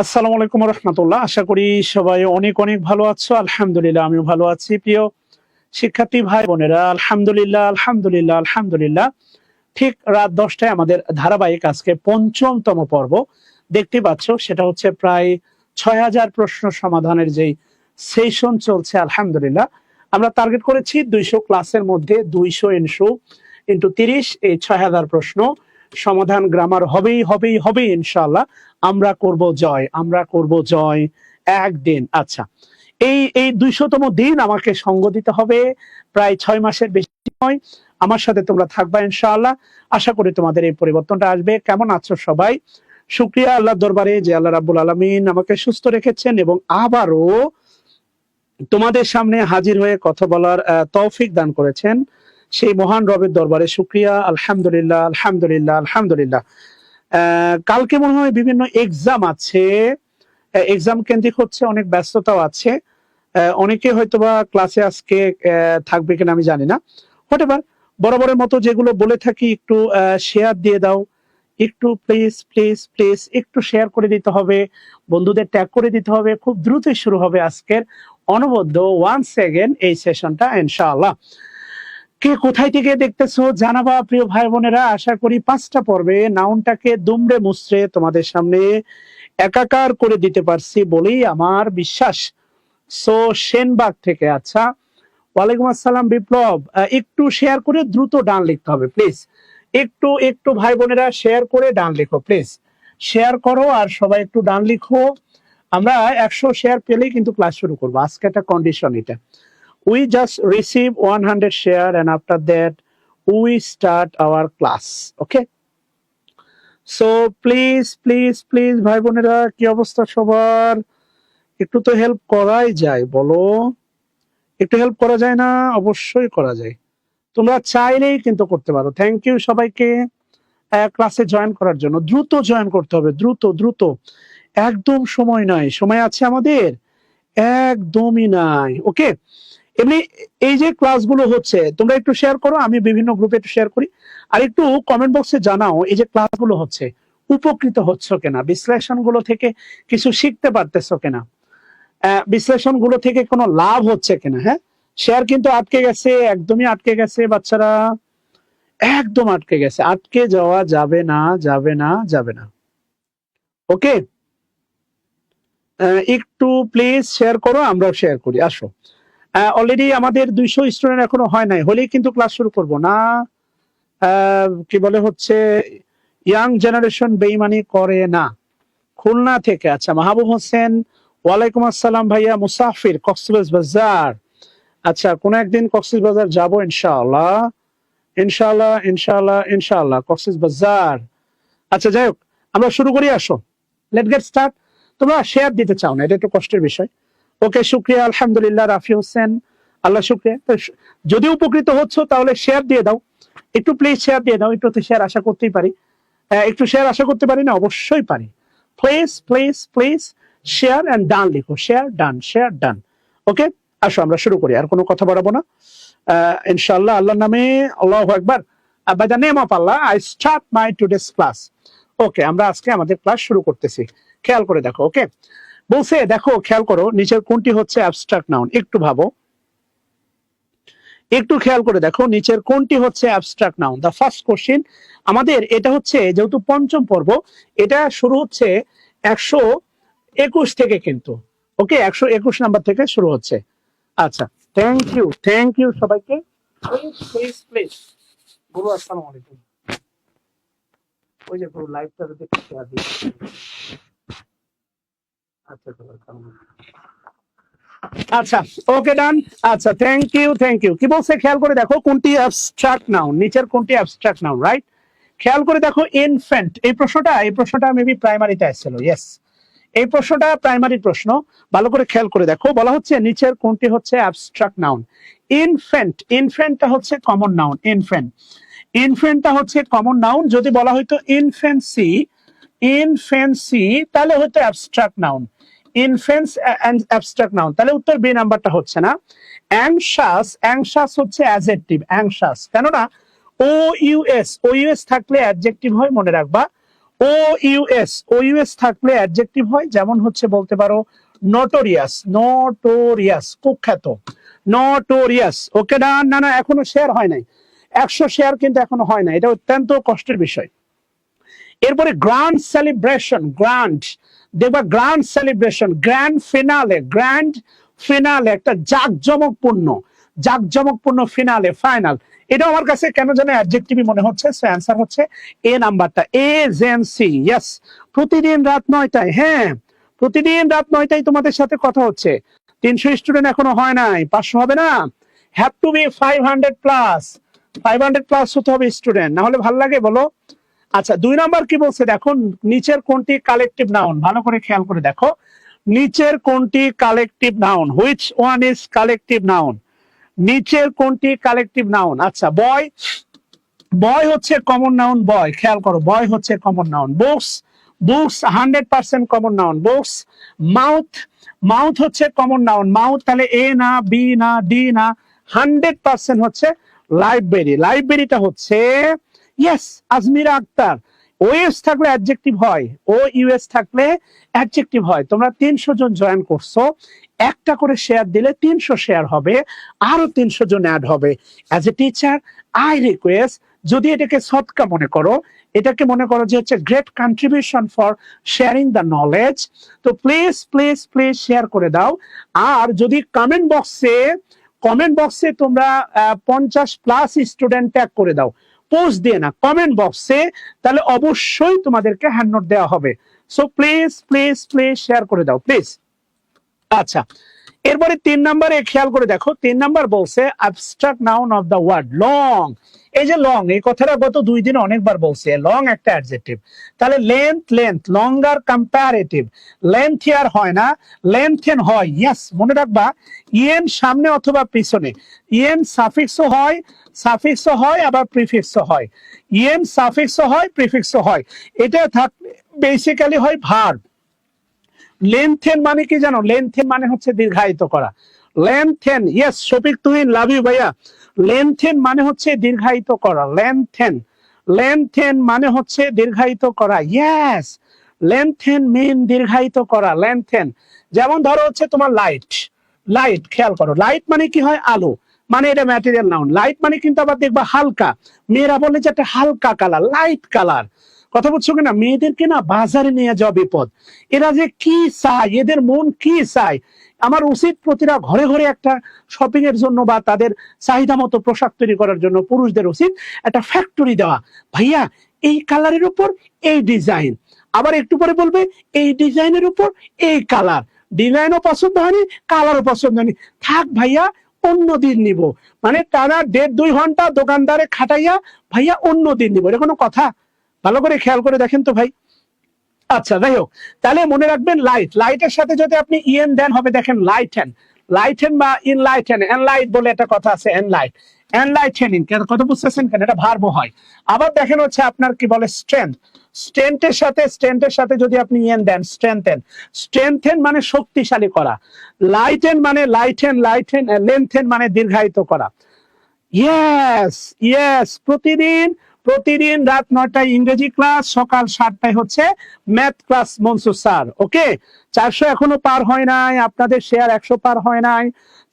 আসসালামু আলাইকুম রহমতুল্লাহ। আশা করি সবাই অনেক অনেক ভালো আছো। আলহামদুলিল্লাহ আমিও ভালো আছি। প্রিয় শিক্ষার্থী ভাই বোনেরা, আলহামদুলিল্লাহ আলহামদুলিল্লাহ আলহামদুলিল্লাহ। ঠিক রাত 10টায় আমাদের ধারাবাহিক আজকে পঞ্চমতম পর্ব দেখতে পাচ্ছ, সেটা হচ্ছে প্রায় 6000 প্রশ্ন সমাধানের যেই সেশন চলছে। আলহামদুলিল্লাহ আমরা টার্গেট করেছি 200 ক্লাসের মধ্যে 200 ইন্টু 30, এই 6000 প্রশ্ন সমাধান গ্রামার হবেই হবেই হবেই ইনশাআল্লাহ। আমরা করব জয়, আমরা করব জয় একদিন। আচ্ছা, এই 200তম দিন আমাকে সঙ্গ দিতে হবে। প্রায় 6 মাসের বেশি সময় আমার সাথে তোমরা থাকবা ইনশাআল্লাহ। আশা করি তোমাদের এই পরিবর্তনটা আসবে। কেমন আছো সবাই? শুকরিয়া আল্লাহর দরবারে যে আল্লাহ রাব্বুল আলামিন আমাকে সুস্থ রেখেছেন এবং আবারও তোমাদের সামনে হাজির হয়ে কথা বলার তৌফিক দান করেছেন। সেই মহান রবের দরবারে শুকরিয়া। আলহামদুলিল্লাহ আলহামদুলিল্লাহ আলহামদুলিল্লাহ। কালকে মনে হয় বিভিন্ন এক্সাম আছে, এক্সাম কেন্দ্রিক হচ্ছে, অনেক ব্যস্ততাও আছে। অনেকে হয়তোবা ক্লাসে আজকে থাকবে কিনা আমি জানি না। হোয়াটএভার, বরাবরের মতো যেগুলো বলে থাকি, একটু শেয়ার দিয়ে দাও, একটু প্লিজ প্লিজ প্লিজ একটু শেয়ার করে দিতে হবে, বন্ধুদের ট্যাগ করে দিতে হবে। খুব দ্রুতই শুরু হবে আজকের অনবদ্য 1 সেকেন্ড এই সেশনটা ইনশাআল্লাহ। কে কোথায় থেকে দেখতেছো জানাবা প্রিয় ভাই বোনেরা। আশা করি 5টা পর্বে নাউনটাকে দুমড়ে মুচড়ে তোমাদের সামনে একাকার করে দিতে পারছি বলেই আমার বিশ্বাস। সো সেনবাগ থেকে, আচ্ছা, ওয়ালাইকুম আসসালাম বিপ্লব। একটু শেয়ার করে দ্রুত ডান লিখতে হবে প্লিজ। একটু একটু ভাই বোনেরা শেয়ার করে ডান লিখো প্লিজ। শেয়ার করো আর সবাই একটু ডান লিখো। আমরা 100 শেয়ার পেলেই কিন্তু ক্লাস শুরু করবো। আজকে একটা কন্ডিশন এটা, we just receive 100 share and after that we start our class. Okay, so please please please ভাই বোনেরা, কি অবস্থা সবার? একটু তো হেল্প করাই যায়, বলো একটু হেল্প করা যায় না? অবশ্যই করা যায়, তোমরা চাইলেই কিন্তু করতে পারো। থ্যাংক ইউ সবাইকে ক্লাসে জয়েন করার জন্য। দ্রুত জয়েন করতে হবে, দ্রুত দ্রুত, একদম সময় নাই। সময় আছে আমাদের? একদমই নাই। ওকে, এমনি এই যে ক্লাসগুলো হচ্ছে তোমরা একটু শেয়ার করো, আমি বিভিন্ন গ্রুপে একটু শেয়ার করি। আর একটু কমেন্ট বক্সে জানাও এই যে ক্লাসগুলো হচ্ছে উপকৃত হচ্ছ কিনা, বিশ্লেষণগুলো থেকে কিছু শিখতে পারতেছো কিনা, বিশ্লেষণগুলো থেকে কোনো লাভ হচ্ছে কিনা। হ্যাঁ, শেয়ার কিন্তু আটকে গেছে, একদমই আটকে গেছে বাচ্চারা, একদম আটকে গেছে। আটকে যাওয়া যাবে না, যাবে না, যাবে না। ওকে, একটু প্লিজ শেয়ার করো, আমরাও শেয়ার করি। আসো, অলরেডি আমাদের 200 স্টুডেন্ট এখনো হয় নাই, হলেই কিন্তু ক্লাস শুরু করব না। কি বলে হচ্ছে, ইয়াং জেনারেশন বেইমানি করে না। খুলনা থেকে, আচ্ছা, মাহবুব হোসেন, ওয়ালাইকুম আসসালাম ভাইয়া। মুসাফির, কক্সবাজার। আচ্ছা, কোন একদিন কক্সবাজার যাবো ইনশাআল্লাহ, ইনশাআল্লাহ ইনশাআল্লাহ ইনশাআল্লাহ, কক্সবাজার। আচ্ছা, যাই হোক, আমরা শুরু করি। আসো, লেট গেট স্টার্ট। তোমরা শেয়ার দিতে চাও না, এটা একটু কষ্টের বিষয়। ওকে, শুক্রিয়া, আলহামদুলিল্লাহ। রাফি হোসেন, আল্লাহ শুক্রিয়া। যদি উপকৃত হচ্ছ তাহলে শেয়ার দিয়ে দাও, একটু প্লিজ শেয়ার দিয়ে দাও। একটু তো শেয়ার আশা করতেই পারি, একটু শেয়ার আশা করতে পারি না? অবশ্যই পারি। Please please please share and done লিখো, শেয়ার ডান, শেয়ার ডান। ওকে, আসো আমরা শুরু করি, আর কোনো কথা বাড়াবো না। ইনশাআল্লাহ, আল্লাহর নামে, আল্লাহু আকবার। By the name of Allah I start my today's class. Okay, আমরা আজকে আমাদের ক্লাস শুরু করতেছি। খেয়াল করে দেখো। ওকে, বলছে দেখো, খেয়াল করো নিচের কোনটি হচ্ছে অ্যাবস্ট্রাক্ট নাউন। একটু ভাবো, একটু খেয়াল করে দেখো নিচের কোনটি হচ্ছে abstract noun. The first question আমাদের এটা হচ্ছে, যেহেতু পঞ্চম পর্ব, এটা শুরু হচ্ছে 121 থেকে কিন্তু। ওকে, 121 নাম্বার থেকে শুরু হচ্ছে। আচ্ছা, থ্যাংক ইউ সবাইকে। প্লিজ প্লিজ প্লিজ, গুরু আসসালামু আলাইকুম। ওই যে পুরো লাইভটা দেখতে শেয়ার দিই। আচ্ছা, আচ্ছা, ওকে ডান। আচ্ছা, থ্যাংক ইউ। কি বলছে খেয়াল করে দেখো, কোনটি অ্যাবস্ট্রাক্ট নাউন, নিচের কোনটি অ্যাবস্ট্রাক্ট নাউন, রাইট? খেয়াল করে দেখো, ইনফ্যান্ট, এই প্রশ্নটা মেবি প্রাইমারিতে আসছিল। ইয়েস, এই প্রশ্নটা প্রাইমারি প্রশ্ন। ভালো করে খেয়াল করে দেখো, বলা হচ্ছে নিচের কোনটি হচ্ছে অ্যাবস্ট্রাক্ট নাউন। ইনফ্যান্টটা হচ্ছে কমন নাউন। ইনফ্যান্টটা হচ্ছে কমন নাউন। যদি বলা হয়তো ইনফেন্সি তাহলে হয়তো অ্যাবস্ট্রাক্ট নাউন। ইনফেন্স অ্যাবস্ট্রাক্ট নাউন, তাহলে উত্তর বি নাম্বারটা হচ্ছে না। অ্যাংশাস হচ্ছে অ্যাডজেক্টিভ, অ্যাংশাস, কেননা ও ইউএস থাকলে অ্যাডজেক্টিভ হয়, মনে রাখবা। ও ইউএস থাকলে অ্যাডজেক্টিভ হয়, যেমন হচ্ছে বলতে পারো নোটোরিয়াস, কুখ্যাত, নোটোরিয়াস। ওকে ডান। না এখনো শেয়ার হয় নাই, 100 শেয়ার কিন্তু এখনো হয় না, এটা অত্যন্ত কষ্টের বিষয়। এরপরে গ্র্যান্ড সেলিব্রেশন, দেখবা গ্র্যান্ড সেলিব্রেশন, গ্র্যান্ড ফিনালে, একটা জাঁকজমকপূর্ণ ফিনালে, ফাইনাল। এটা আমার কাছে কেন যেন অ্যাডজেক্টিভই মনে হচ্ছে। সো অ্যান্সার হচ্ছে এ নাম্বারটা, এজেন্সি। ইয়েস, প্রতিদিন রাত 9টায়, হ্যাঁ প্রতিদিন রাত 9টায় তোমাদের সাথে কথা হচ্ছে। 300 স্টুডেন্ট এখনো হয় নাই, 500 হবে না? হ্যাভ টু বি 500 প্লাস হতে হবে স্টুডেন্ট, না হলে ভালো লাগে বলো? আচ্ছা, 2 নাম্বার কি বলছে দেখো, নিচের কোনটি কালেকটিভ নাউন, ভালো করে খেয়াল করে দেখো, নিচের কোনটি collective noun, which one is collective noun, নিচের কোনটি কালেকটিভ নাউন? আচ্ছা, বয় হচ্ছে কমন নাউন, বয়, খেয়াল করো, বয় হচ্ছে common noun. Books 100% common noun. Books. Mouth হচ্ছে কমন নাউন, মাউথ, তাহলে এ না, বি না, ডি না, 100% হচ্ছে লাইব্রেরিটা হচ্ছে, ইয়েস, আজমিরা আক্তার। ওএস থাকলে অ্যাডজেক্টিভ হয়, ও ইউএস থাকলে অ্যাডজেক্টিভ হয়। তোমরা 300 জন জয়েন করছো, একটা করে শেয়ার দিলে 300 শেয়ার হবে, আরো 300 জন অ্যাড হবে। As a teacher I request, যদি এটাকে সৎকা মনে করো, এটাকে মনে করো যে হচ্ছে great contribution for sharing the knowledge, তো প্লিজ শেয়ার করে দাও। আর যদি কমেন্ট বক্সে তোমরা 50+ স্টুডেন্ট ট্যাগ করে দাও, পোস্ট দিয়ে না, কমেন্ট বক্সে, তাহলে অবশ্যই তোমাদেরকে হ্যান্ড নোট দেওয়া হবে। সো প্লিজ শেয়ার করে দাও প্লিজ। আচ্ছা, এরপরে 3 নম্বরে খেয়াল করে দেখো, 3 নাম্বার বলছে abstract noun of the word long. এই যে লং, এই কথাটা গত 2 দিনে অনেকবার বলছে, লং একটা অ্যাডজেক্টিভ। তাহলে length, longer comparative, length here হয় না, লেন্থেন হয়। ইয়েস, মনে রাখবা, ইএন সামনে অথবা পিছনে, ইএন সাফিক্সও হয় আবার প্রিফিক্সও হয়, ইএন সাফিক্সও হয়, প্রিফিক্সও হয়। এটা থাকলে বেসিক্যালি হয় ভার্ব। লেন্থেন মানে কি জানো? লেন্থেন মানে হচ্ছে দীর্ঘায়িত করা। Lengthen, yes Shafiq Tuhin, love you ভাইয়া। লেন্থেন মানে হচ্ছে দীর্ঘায়িত করা, লেন্থেন মানে হচ্ছে দীর্ঘায়িত করা। ইয়েস, লেন্থেন মিন দীর্ঘায়িত করা, লেন্থেন। যেমন ধরো হচ্ছে তোমার লাইট, খেয়াল করো, লাইট মানে কি হয়? আলো, মানে এটা ম্যাটেরিয়াল নাউন। লাইট মানে কিন্তু আবার দেখবা হালকা, মেয়েরা বলে যে একটা হালকা কালার, লাইট কালার। কথা বলছো কিনা? মেয়েদেরকে না বাজারে নিয়ে যাওয়া বিপদ। এরা যে কি চায়, এদের মন কি চায়, আমার উচিত প্রতিটা ঘরে ঘরে একটা শপিং এর জন্য বা তাদের চাহিদা মতো পোশাক তৈরি করার জন্য পুরুষদের উচিত একটা ফ্যাক্টরি দেওয়া। ভাইয়া এই কালারের উপর এই ডিজাইন, আবার একটু পরে বলবে এই ডিজাইনের উপর এই কালার, ডিজাইনও পছন্দ হয়নি, কালারও পছন্দ হয়নি, থাক ভাইয়া অন্য দিন নিব। মানে টানা 1.5-2 ঘন্টা দোকানদারে খাটাইয়া ভাইয়া অন্য দিন নিব, এটা কোনো কথা? ভালো করে খেয়াল করে দেখেন তো ভাই। আচ্ছা, যাই হোক, তাহলে মনে রাখবেন লাইটের সাথে যদি আপনি ইএন দেন হবে, দেখেন লাইটেন বা এনলাইট বলে একটা কথা আছে, এনলাইটেনিং, কথা বুঝতেছেন কেন? এটা ভার্ব হয়। আবার দেখেন হচ্ছে আপনার কি বলে স্ট্রেন্থের সাথে যদি আপনি ইএন দেন, স্ট্রেন্থেন মানে শক্তিশালী করা, লাইটেন মানে লেন্থেন মানে দীর্ঘায়িত করা। ইয়েস, প্রতিদিন রাত 9টায় ইংরেজি ক্লাস, সকাল 7টায় হচ্ছে ম্যাথ ক্লাস, মনসুর স্যার। ওকে, 400 এখনো পার হয় নাই, আপনাদের শেয়ার 100 পার হয় নাই,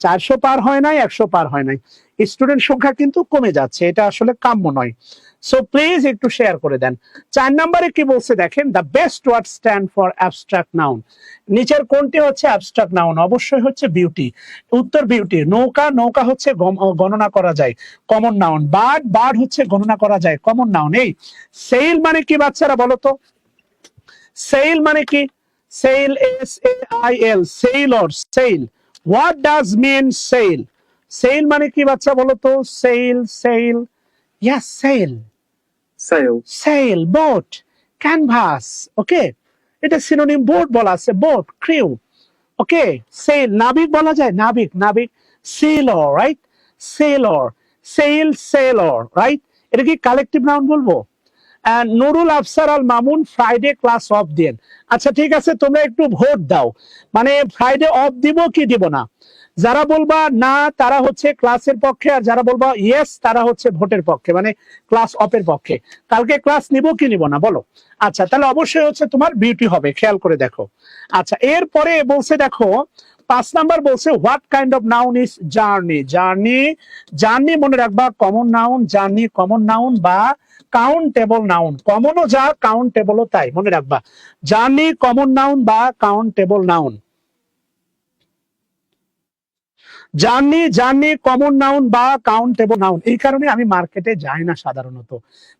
400 পার হয় নাই, 100 পার হয় নাই। স্টুডেন্ট সংখ্যা কিন্তু কমে যাচ্ছে, এটা আসলে কাম্য নয়। সো প্লিজ একটু শেয়ার করে দেন। 4 নম্বরে কি বলছে দেখেন, the best word stand for abstract noun. নিচের কোনটি হচ্ছে অ্যাবস্ট্রাক্ট নাউন? অবশ্যই হচ্ছে বিউটি, উত্তর বিউটি। নৌকা হচ্ছে গণনা করা যায়, কমন নাউন। বার্ড হচ্ছে গণনা করা যায়, কমন নাউন। এই সেল মানে কি বাচ্চারা বলো তো? সেল মানে কি? Sail, SAIL, sail what does mean sail? Sail মানে কি বাচ্চা বলো তো? Sail, sail, yes sail, sail, sail, boat, canvas, okay, এটা সিনোনিম, বোট বলা আছে, বোট, ক্রিউ, ওকে, সেল, নাবিক বলা যায়, নাবিক, নাবিক, Sailor, right, Sailor, sell, Sailor, right, এটা কি কালেকটিভ নাউন বলবো? Nurul Afsar Al Mamun Friday class of then. আচ্ছা ঠিক আছে, তোমরা একটু ভোট দাও, মানে ফ্রাইডে অফ দিব কি দিব না? যারা বলবা না তারা হচ্ছে ক্লাসের পক্ষে, আর যারা বলবা ইয়েস তারা হচ্ছে ভোটের পক্ষে, মানে ক্লাস অফের পক্ষে। কালকে ক্লাস নিব কি নিব না বলো? আচ্ছা তাহলে অবশ্যই হচ্ছে তোমার বিউটি হবে, খেয়াল করে দেখো। আচ্ছা এরপরে বলছে দেখো 5 নাম্বার বলছে what kind of noun is journey? Journey, journey মনে রাখবা common noun, journey common noun বা কাউন্টেবল নাউন, কমনও যা কাউন্টেবলও তাই, মনে রাখবা জার্নি কমন নাউন বা countable noun. Journey, journey common noun বা কাউন্টেবল নাউন। এই কারণে আমি মার্কেটে যাই না সাধারণত,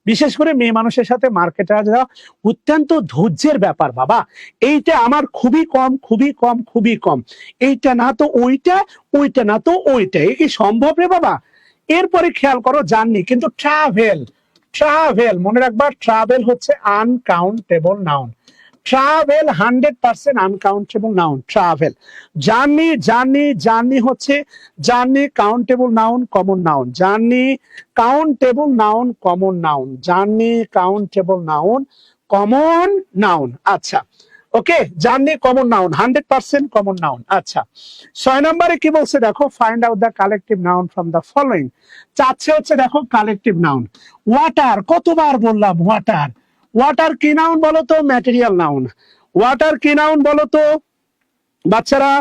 বিশেষ করে মেয়ে মানুষের সাথে মার্কেটে যাওয়া অত্যন্ত ধৈর্যের ব্যাপার বাবা। এইটা আমার খুবই কম, খুবই কম, খুবই কম। এইটা না তো ওইটা, ওইটা না তো ওইটা, এ কি সম্ভব রে বাবা? এরপরে খেয়াল করো জার্নি কিন্তু ট্রাভেল, ট্রাভেল মনে রাখবা, ট্রাভেল হচ্ছে uncountable noun. Travel 100% uncountable noun, travel. Journey, journey, journey হচ্ছে journey countable noun, common noun, journey countable noun, common noun, journey countable noun, common noun. আচ্ছা okay, journey common noun, 100% common noun. আচ্ছা 6 নম্বরে কি বলছে দেখো, find out the collective noun from the following. চাচ্ছে হচ্ছে দেখো কালেকটিভ নাউন। ওয়াটার, কতবার বললাম ওয়াটার, ওয়াটার কি নাউন বলো তো? Material noun. ওয়াটার কি নাউন বলো তো বাচ্চারা?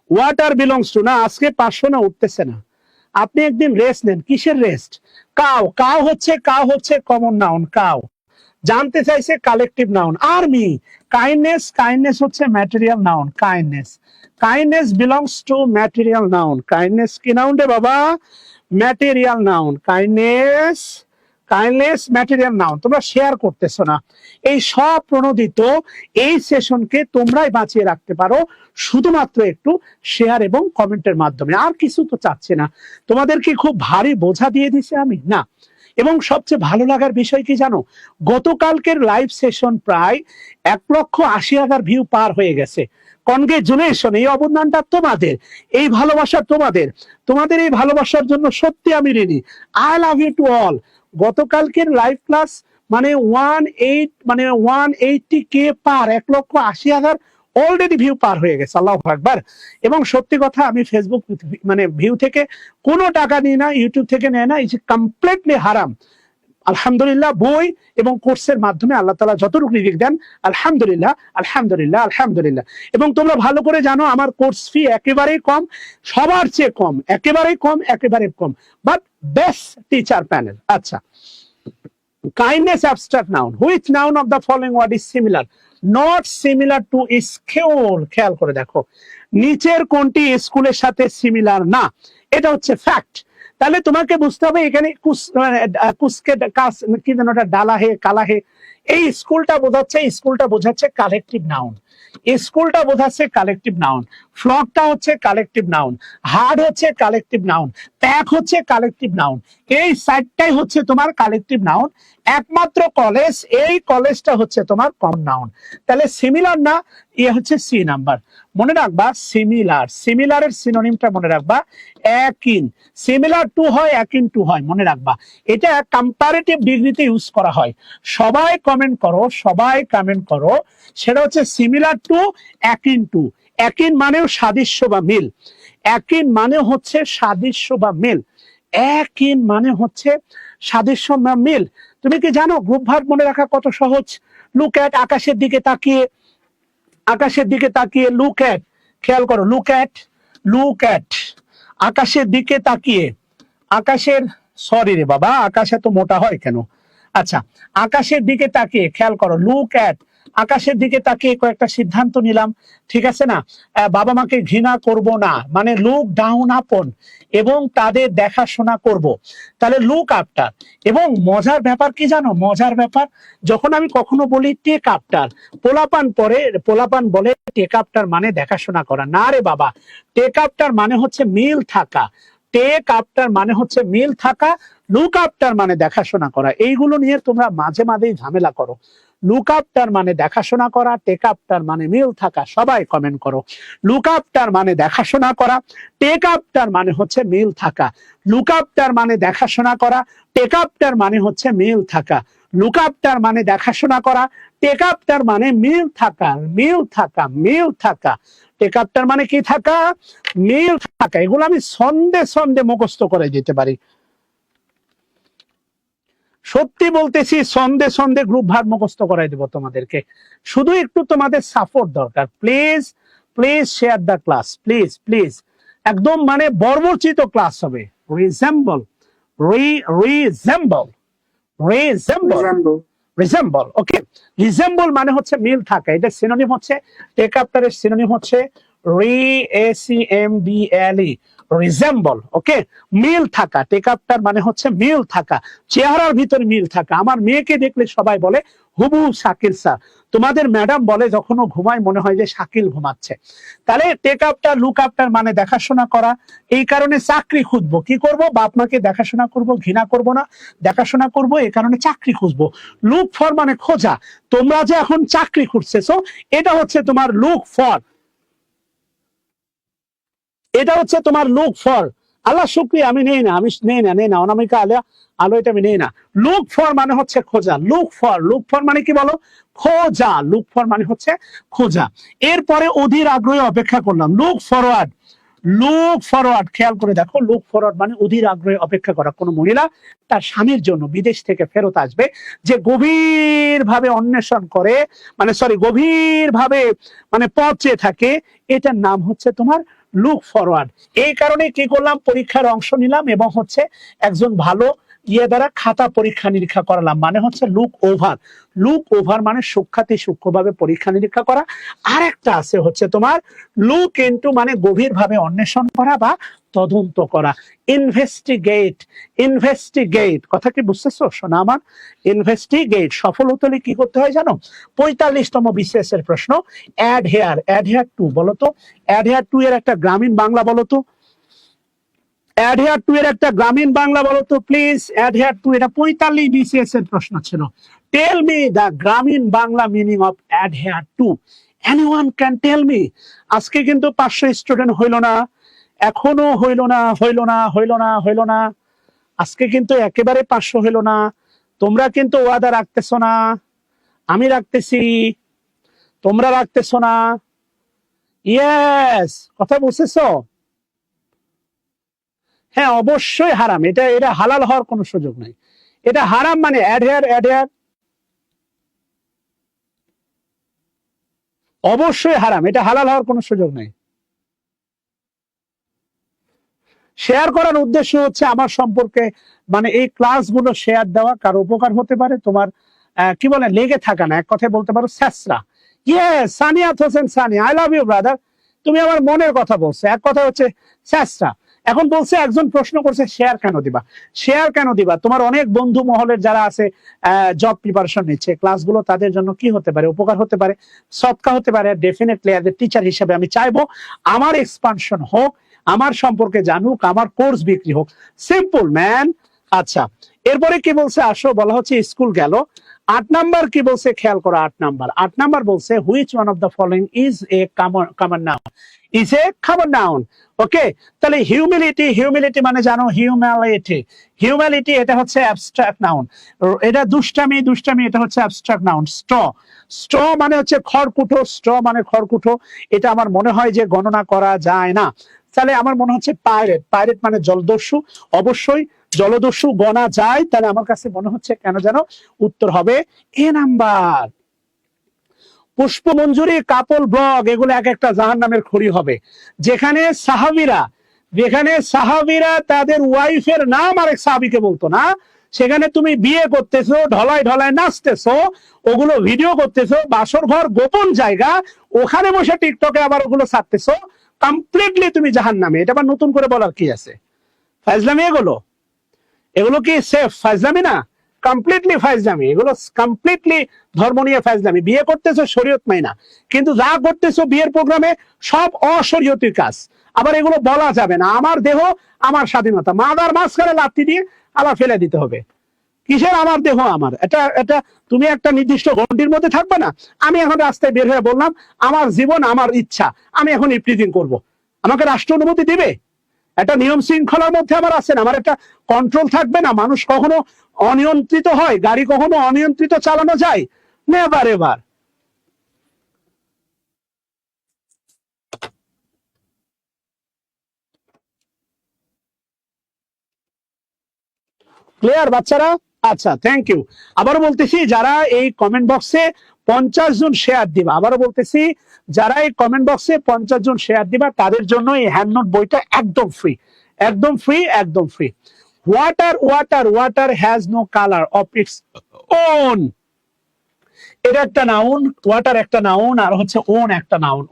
ওয়াটার বিলংস টু, না আজকে 500 না উঠতেছে না, আপনি একদিন রেস্ট নেন। কিসের রেস্ট? কাউ, কাউ হচ্ছে, কাউ হচ্ছে কমন নাউন, কাউ। জানতে চাইছে collective noun. Army, kindness, kindness হচ্ছে material noun, kindness, kindness belongs to material noun. Kindness কি নাউন রে বাবা? Material noun, kindness, kindness material noun. তোমরা শেয়ার করতেছো না, এই সব প্রণোদিত এই সেশনকে তোমরাই বাঁচিয়ে রাখতে পারো শুধুমাত্র একটু শেয়ার এবং কমেন্টের মাধ্যমে, আর কিছু তো চাচ্ছি না। তোমাদের কি খুব ভারী বোঝা দিয়ে দিছে আমি? না। এবং সবচেয়ে ভালো লাগার বিষয় কি জানো, গতকালকের লাইভ সেশন প্রায় 1,80,000 ভিউ পার হয়ে গেছে। কনগ্রেচুলেশন, এই অবদানটা তোমাদের, এই ভালোবাসা তোমাদের, তোমাদের এই ভালোবাসার জন্য সত্যি আমি ঋণী। I love you to all. গতকালকের লাইভ ক্লাস মানে 180K পার, 1,80,000 অলরেডি ভিউ পার হয়ে গেছে, আল্লাহু আকবার। এবং সত্যি কথা, আমি ফেসবুক মানে ভিউ থেকে কোনো টাকা নিই না, ইউটিউব থেকে নেয় না, ইটস কমপ্লিটলি হারাম। আলহামদুলিল্লাহ, বই এবং কোর্সের মাধ্যমে আল্লাহ তাআলা যতটুকু রিজিক দেন, আলহামদুলিল্লাহ, আলহামদুলিল্লাহ, আলহামদুলিল্লাহ। এবং তোমরা ভালো করে জানো আমার কোর্স ফি একেবারেই কম, সবার চেয়ে কম, একেবারেই কম, একেবারে কম, বাট বেস্ট টিচার প্যানেল। আচ্ছা, kindness abstract noun, which noun of the following word is similar, not similar to school. খেয়াল করে দেখো, নিচের কোনটি স্কুলের সাথে সিমিলার না? এটা হচ্ছে ফ্যাক্ট। তাহলে তোমাকে বুঝতে হবে এখানে কুসকে কি যেন ওটা, ডালা হে, কালা হে, এই স্কুলটা বোঝাচ্ছে, স্কুলটা বোঝাচ্ছে কালেকটিভ নাউন, স্কুলটা বোঝাচ্ছে কালেকটিভ নাউন, ফ্লকটা হচ্ছে কালেকটিভ নাউন, হার্ড হচ্ছে কালেকটিভ নাউন, প্যাক হচ্ছে কালেকটিভ নাউন। এই সাইডটাই হচ্ছে তোমার কালেকটিভ নাউন। একমাত্র কলেজ, এই কলেজটা হচ্ছে তোমার কমন নাউন। তাহলে সিমিলার না, এ হচ্ছে সি নাম্বার। মনে রাখবা সিমিলার, সিমিলারের সিনোনিমটা মনে রাখবা অ্যাকিন। সিমিলার টু হয়, অ্যাকিন টু হয়, মনে রাখবা। এটা কম্পারেটিভ ডিগ্রিতে ইউজ করা হয়। সবাই কমেন্ট করো, সবাই কমেন্ট করো, সেটা হচ্ছে similar to, akin to. Akin মানেও সাদৃশ্য বা মিল, অ্যাকিন মানে হচ্ছে সাদৃশ্য বা মিল, অ্যাকিন মানে হচ্ছে সাদৃশ্য বা মিল। তুমি কি জানো গ্রুপ ভার্ব মনে রাখা কত সহজ? লুক অ্যাট, আকাশের দিকে তাকিয়ে, আকাশের দিকে তাকিয়ে, লুক অ্যাট, খেয়াল করো, লুক অ্যাট, লুক অ্যাট, আকাশের দিকে তাকিয়ে, আকাশের, সরি রে বাবা, আকাশ এত মোটা হয় কেন? আচ্ছা, আকাশের দিকে তাকিয়ে, খেয়াল করো, লুক অ্যাট, আকাশের দিকে তাকিয়ে কয়েকটা সিদ্ধান্ত নিলাম, ঠিক আছে না? বাবা মাকে ঘৃণা করব না, মানে লুক ডাউন আপন, এবং তাদের দেখাশোনা করব, তাহলে লুক আফটার। এবং মজার ব্যাপার কি জানো, মজার ব্যাপার, যখন আমি কখনো বলি টেক আফটার, পোলাপান বলে টেক আফটার মানে দেখাশোনা করা। না রে বাবা, টেক আফটার মানে হচ্ছে মিল থাকা, টেক আফটার মানে হচ্ছে মিল থাকা, লুক আফটার মানে দেখাশোনা করা। এইগুলো নিয়ে তোমরা মাঝে মাঝেই ঝামেলা করো। লুক আফটার মানে দেখাশোনা করা, টেক আফটার মানে মিল থাকা। সবাই কমেন্ট করো, লুক আফটার মানে দেখাশোনা করা, টেক আফটার মানে হচ্ছে মিল থাকা। লুক আফটার মানে দেখাশোনা করা, টেক আফটার মানে হচ্ছে মিল থাকা। লুক আফটার মানে দেখাশোনা করা, টেক আফটার মানে মিল থাকা, মিল থাকা, মিল থাকা। টেক আফটার মানে কি থাকা? মিল থাকা। এগুলো আমি সন্ধে সন্ধে মুখস্থ করে দিতে পারি, সত্যি বলতেছি, সন্ধে সন্ধে গ্রুপ ভার মুখস্থ করাই দেবো তোমাদেরকে। শুধু একটু তোমাদের সাপোর্ট দরকার। Please please share the class, please please. একদম মানে বর্বরচিত ক্লাস হবে। Resemble, resemble, resemble, resemble. Okay, resemble মানে হচ্ছে মিল থাকা। এটা সিনোনিম হচ্ছে, টেক আফটারের সিনোনিম হচ্ছে রিএসিএমবিএলই, রিজেম্বল। ওকে, মিল থাকা। টেক আফটার মানে হচ্ছে মিল থাকা, চেহারার ভিতরে মিল থাকা। আমার মেয়েকে দেখলে সবাই বলে হুবু শাকিল স্যার। তোমাদের ম্যাডাম বলে যখন ও ঘুমায় মনে হয় যে শাকিল ঘুমাচ্ছে। তাহলে টেক আফটার, লুক আফটার মানে দেখাশোনা করা। এই কারণে চাকরি খুঁজবো, কি করব? বাপ মাকে দেখাশোনা করব, ঘৃণা করব না, দেখাশোনা করব, এই কারণে চাকরি খুঁজবো। লুক ফর মানে খোঁজা। তোমরা যে এখন চাকরি খুঁজতেছো, এটা হচ্ছে তোমার লুক ফর, এটা হচ্ছে তোমার লুক ফর। আল্লাহ শুক্রিয়া, আমি নেই না অনামিকা আলিয়া আলো, এটা আমি নেই না। লুক ফর মানে হচ্ছে খোঁজা। লুক ফর, লুক ফর মানে কি বলো? খোঁজা। লুক ফর মানে হচ্ছে খোঁজা। এরপরে অধীর আগ্রহে অপেক্ষা করলাম, লুক ফরওয়ার্ড। লুক ফরওয়ার্ড, খেয়াল করে দেখো, লুক ফরওয়ার্ড মানে অধীর আগ্রহে অপেক্ষা করা। কোন মহিলা তার স্বামীর জন্য বিদেশ থেকে ফেরত আসবে, যে গভীর ভাবে অন্বেষণ করে, মানে সরি, গভীর ভাবে মানে পথ চেয়ে থাকে, এটার নাম হচ্ছে তোমার লুক ফরওয়ার্ড। এই কারণে কি করলাম, পরীক্ষার অংশ নিলাম এবং হচ্ছে একজন ভালো দ্বারা খাতা পরীক্ষা নিরীক্ষা করালাম, মানে হচ্ছে লুক ওভার। লুক ওভার মানে সূক্ষ্মাতি সূক্ষ্মভাবে পরীক্ষা নিরীক্ষা করা। আর একটা আছে হচ্ছে তোমার লুক ইনটু, মানে গভীর ভাবে অন্বেষণ করা বা তদন্ত করা। ইনভেস্টিগেট, ইনভেস্টিগেট, কথা কি বুঝতেছো শোনা আমার? ইনভেস্টিগেট সফল হতে হলে কি করতে হয় জানো? 45তম বিসিএস এর প্রশ্ন, অ্যাডহেয়ার, অ্যাডহেয়ার টু বলো তো, অ্যাডহেয়ার টু এর একটা গ্রামীণ বাংলা বলো তো, অ্যাডহেয়ার টু এর একটা গ্রামীণ বাংলা বলো তো প্লিজ। অ্যাডহেয়ার টু, এটা 45 বিসিএস এর প্রশ্ন ছিল। টেল মি দ্য গ্রামীণ Bangla meaning of adhere to. Anyone can tell me? আজকে কিন্তু 500 স্টুডেন্ট হইল না, এখনো হইল না, হইল না, হইল না, হইল না। আজকে কিন্তু একেবারে 500 হইল না। তোমরা কিন্তু ওয়াদা রাখতেছো না, আমি রাখতেছি, তোমরা রাখতেছো না। ইয়েস, কথা বুঝতেছো? হ্যাঁ, অবশ্যই হারাম। এটা এটা হালাল হওয়ার কোনো সুযোগ নাই। এটা হারাম মানে অ্যাডহেয়ার, অ্যাডহেয়ার অবশ্যই হারাম, এটা হালাল হওয়ার কোনো সুযোগ নাই। শেয়ার করার উদ্দেশ্য হচ্ছে আমার সম্পর্কে, মানে এই ক্লাসগুলো শেয়ার দেওয়া, কারো উপকার হতে পারে, তোমার কি বলে লেগে থাকা না, এক কথায় বলতে পারো স্যাসরা। Yes, Saniyat Hossain Sani, I love you brother. তুমি আমার মনের কথা বলছো, এক কথা হচ্ছে স্যাসরা। এখন বলছে, একজন প্রশ্ন করছে শেয়ার কেন দিবা, শেয়ার কেন দিবা? তোমার অনেক বন্ধু মহলের যারা আছে জব প্রিপারেশন নিচ্ছে, ক্লাসগুলো তাদের জন্য কি হতে পারে, উপকার হতে পারে, সৎকা হতে পারে। ডেফিনেটলি অ্যাজ এ টিচার হিসেবে আমি চাইবো আমার এক্সপানশন হোক, আমার সম্পর্কে জানুক, আমার কোর্স বিক্রি হোক। Simple man. আচ্ছা, এরপরে কি বলছে আসো, বলা হচ্ছে স্কুল গেল। 8 নাম্বার কি বলছে, খেয়াল করো। 8 নাম্বার বলছে which one of the following is a common noun, is a common noun. Okay, তাহলে হিউমিলিটি, হিউমিলিটি মানে জানো হিউম্যালিটি, হিউম্যালিটি এটা হচ্ছে অ্যাবস্ট্রাক্ট নাউন। এটা দুষ্টামি, দুষ্টামি এটা হচ্ছে অ্যাবস্ট্রাক্ট নাউন। স্ট্র, স্ট্র মানে হচ্ছে খড়কুটো, স্ট্র মানে খড়কুটো। এটা আমার মনে হয় যে গণনা করা যায় না। তাহলে আমার মনে হচ্ছে পাইরেট, পাইরেট মানে জলদস্যু। অবশ্যই জলদস্যু গণা যায়, তাহলে আমার কাছে মনে হচ্ছে কেন যেন উত্তর হবে এ নাম্বার। পুষ্পমঞ্জুরি, কাপল ব্লগ, এগুলো এক একটা জাহান্নামের খড়ি হবে। যেখানে সাহাবীরা, যেখানে সাহাবীরা তাদের ওয়াইফের নাম আরেক সাহাবীকে বলতো না, সেখানে তুমি বিয়ে করতেছো, ঢলায় ঢলায় নাচতেছো, ওগুলো ভিডিও করতেছো, বাসর ঘর গোপন জায়গা, ওখানে বসে টিকটকে আবার ওগুলো ছাড়তেছো, কমপ্লিটলি তুমি জাহান্নামে। এটা আবার নতুন করে বলার কি আছে? ফাইজলামি এগুলো কি সেফ ফাইজলামি না? কমপ্লিটলি ফাইজলামি, এগুলো কমপ্লিটলি ধর্ম নিয়ে ফাইজলামি। বিয়ে করতেছো শরীয়ত মাইনা, কিন্তু যা করতেছো বিয়ের প্রোগ্রামে সব অশরীয়তির কাজ। আবার এগুলো বলা যাবে না, আমার দেহ আমার স্বাধীনতা, মাদার মাঝখানে লাথি দিয়ে আবার ফেলে দিতে হবে। কিসের আমার দেহ আমার? এটা এটা তুমি একটা নির্দিষ্ট গণ্ডির মধ্যে থাকবে না। আমি এখন রাস্তায় বের হয়ে বললাম আমার জীবন আমার ইচ্ছা, আমি এখন ইফটিজিং করব, আমাকে রাষ্ট্র অনুমতি দিবে? একটা নিয়ম শৃঙ্খলার মধ্যে আমার আছে না? আমার একটা কন্ট্রোল থাকবে না? মানুষ কখনো অনিয়ন্ত্রিত হয়? গাড়ি কখনো অনিয়ন্ত্রিত চালানো যায়? Never ever. ক্লিয়ার বাচ্চারা? আচ্ছা, থ্যাংক ইউ। আবারও বলতেছি, যারা এই কমেন্ট বক্সে 50 জন শেয়ার দিবা, আবারও বলতেছি, যারা এই কমেন্ট বক্সে 50 জন শেয়ার দিবা, তাদের জন্য এই হ্যান্ড নোট বইটা একদম ফ্রি, একদম ফ্রি, একদম ফ্রি। Water has no colour of its own. এটা একটা নাউন, ওয়াটার একটা নাউন, আর হচ্ছে ওন একটা নাউন।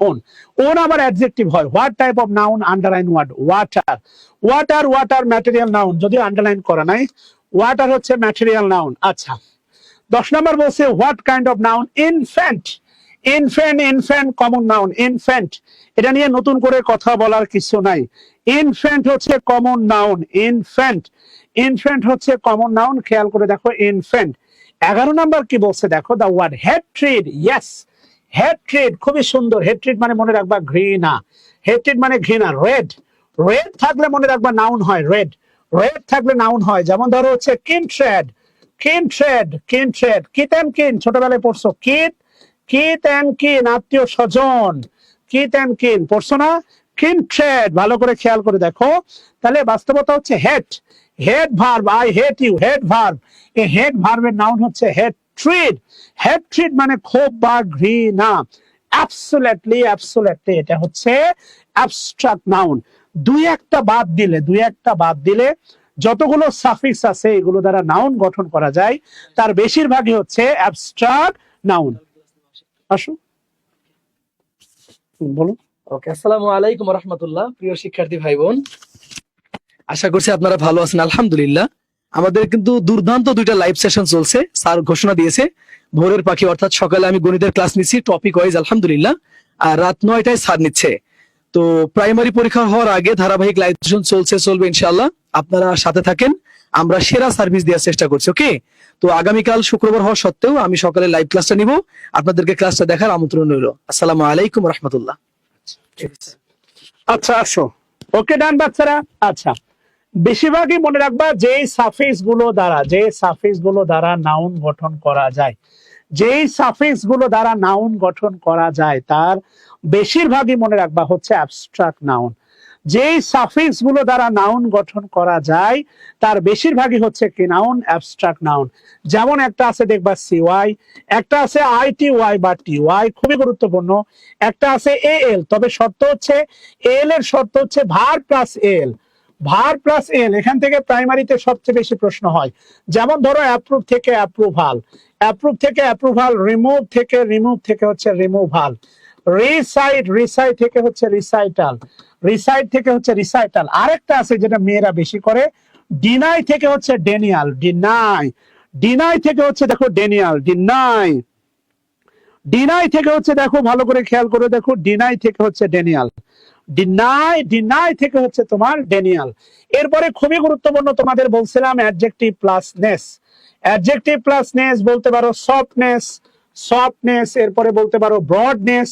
ওন আবার অ্যাডজেক্টিভ হয়। What type of noun? Underline word water. Water material noun, যদিও আন্ডারলাইন করা নাই। ওয়াটার হচ্ছে ম্যাটেরিয়াল নাউন। আচ্ছা, 10 নম্বর বলছে what kind of noun? Infant. Infant common noun. Infant, এটা নিয়ে নতুন করে কথা বলার কিছু নাই। ইনফ্যান্ট হচ্ছে কমন নাউন। ইনফ্যান্ট হচ্ছে কমন নাউন, খেয়াল করে দেখো। ইনফ্যান্ট। 11 নম্বর কি বলছে দেখো, দ্য ওয়ার্ড হেট্রিড। ইয়েস, হেট্রিড, খুবই সুন্দর। হেট্রিড মানে মনে রাখবা ঘৃণা। হেট্রিড মানে ঘৃণা। রেড থাকলে মনে রাখবা নাউন হয়। রেড থাকলে নাউন হয়। যেমন ধরো হচ্ছে কিনট্রেড। কিট অ্যান্ড কিন, ছোটবেলায় পড়ছো। কিট অ্যান্ড কিন, আত্মীয় স্বজন। কিট অ্যান্ড কিন পড়ছো না? কিনট্রেড, ভালো করে খেয়াল করে দেখো। তাহলে বাস্তবতা হচ্ছে head verb, I hate you. Head verb, এই হেড ভার্বের নাউন হচ্ছে হেট্রিড। হেট্রিড মানে ক্ষোভ বা ঘৃণা। অ্যাবসোলিউটলি, এটা হচ্ছে অ্যাবস্ট্রাক্ট নাউন। দুই একটা বাদ দিলে যতগুলো সাফিক্স আছে এগুলো দ্বারা নাউন গঠন করা যায়, তার বেশিরভাগই হচ্ছে অ্যাবস্ট্রাক্ট নাউন। আসো বলুন। ওকে, আসসালামু আলাইকুম রাহমাতুল্লাহ। প্রিয় শিক্ষার্থী ভাই বোন, আশা করছি আপনারা ভালো আছেন। আলহামদুলিল্লাহ, আমাদের কিন্তু দুর্দান্ত 2টা লাইভ সেশন চলছে। স্যার ঘোষণা দিয়েছে ভোরের পাখি, অর্থাৎ সকালে আমি গণিতের ক্লাস নিচ্ছি টপিক ওয়াইজ আলহামদুলিল্লাহ, আর রাত 9টায় স্যার নিচ্ছে। তো প্রাইমারি পরীক্ষা হওয়ার আগে ধারাবাহিক লাইভ সেশন চলবে ইনশাআল্লাহ। আপনারা সাথে থাকেন, আমরা সেরা সার্ভিস দেওয়ার চেষ্টা করছি। ওকে, তো আগামীকাল শুক্রবার হওয়া সত্ত্বেও আমি সকালে লাইভ ক্লাসটা নিব, আপনাদেরকে ক্লাসটা দেখার আমন্ত্রণ রইল। আসসালামু আলাইকুম রহমতুল্লাহ। আচ্ছা, আসো। ওকে, ডান বাচ্চারা। আচ্ছা, বেশিরভাগই মনে রাখবা যে সাফিক্স গুলো দ্বারা নাউন গঠন করা যায়, তার বেশিরভাগই মনে রাখবা হচ্ছে অ্যাবস্ট্রাক্ট নাউন। যেই সাফিক্স গুলো দ্বারা নাউন গঠন করা যায় তার বেশিরভাগই হচ্ছে কি নাউন? Abstract noun. যেমন একটা আছে দেখবা সিওয়াই, একটা আছে আইটিওয়াই বা টিওয়াই, খুবই গুরুত্বপূর্ণ। একটা আছে এএল, তবে শর্ত হচ্ছে এল এর শর্ত হচ্ছে ভার প্লাস এল। এখান থেকে প্রাইমারিতে সবচেয়ে বেশি প্রশ্ন হয়। যেমন ধরো অ্যাপ্রুভ থেকে অ্যাপ্রুভাল, রিমুভ থেকে হচ্ছে রিমুভাল, রিসাইট থেকে হচ্ছে রিসাইটাল। আরেকটা আছে যেটা মেয়েরা বেশি করে, ডিনাই থেকে হচ্ছে ডেনিয়াল। ডিনাই থেকে হচ্ছে দেখো ডেনিয়াল। ডিনাই থেকে হচ্ছে দেখো, ভালো করে খেয়াল করে দেখো, ডিনাই থেকে হচ্ছে ডেনিয়াল। ডিনাই থেকে হচ্ছে তোমার ডেনিয়াল। এরপরে খুবই গুরুত্বপূর্ণ, তোমাদের বলছিলাম অ্যাডজেক্টিভ প্লাস নেস। বলতে পারো সফটনেস, এরপরে বলতে পারো ব্রডনেস।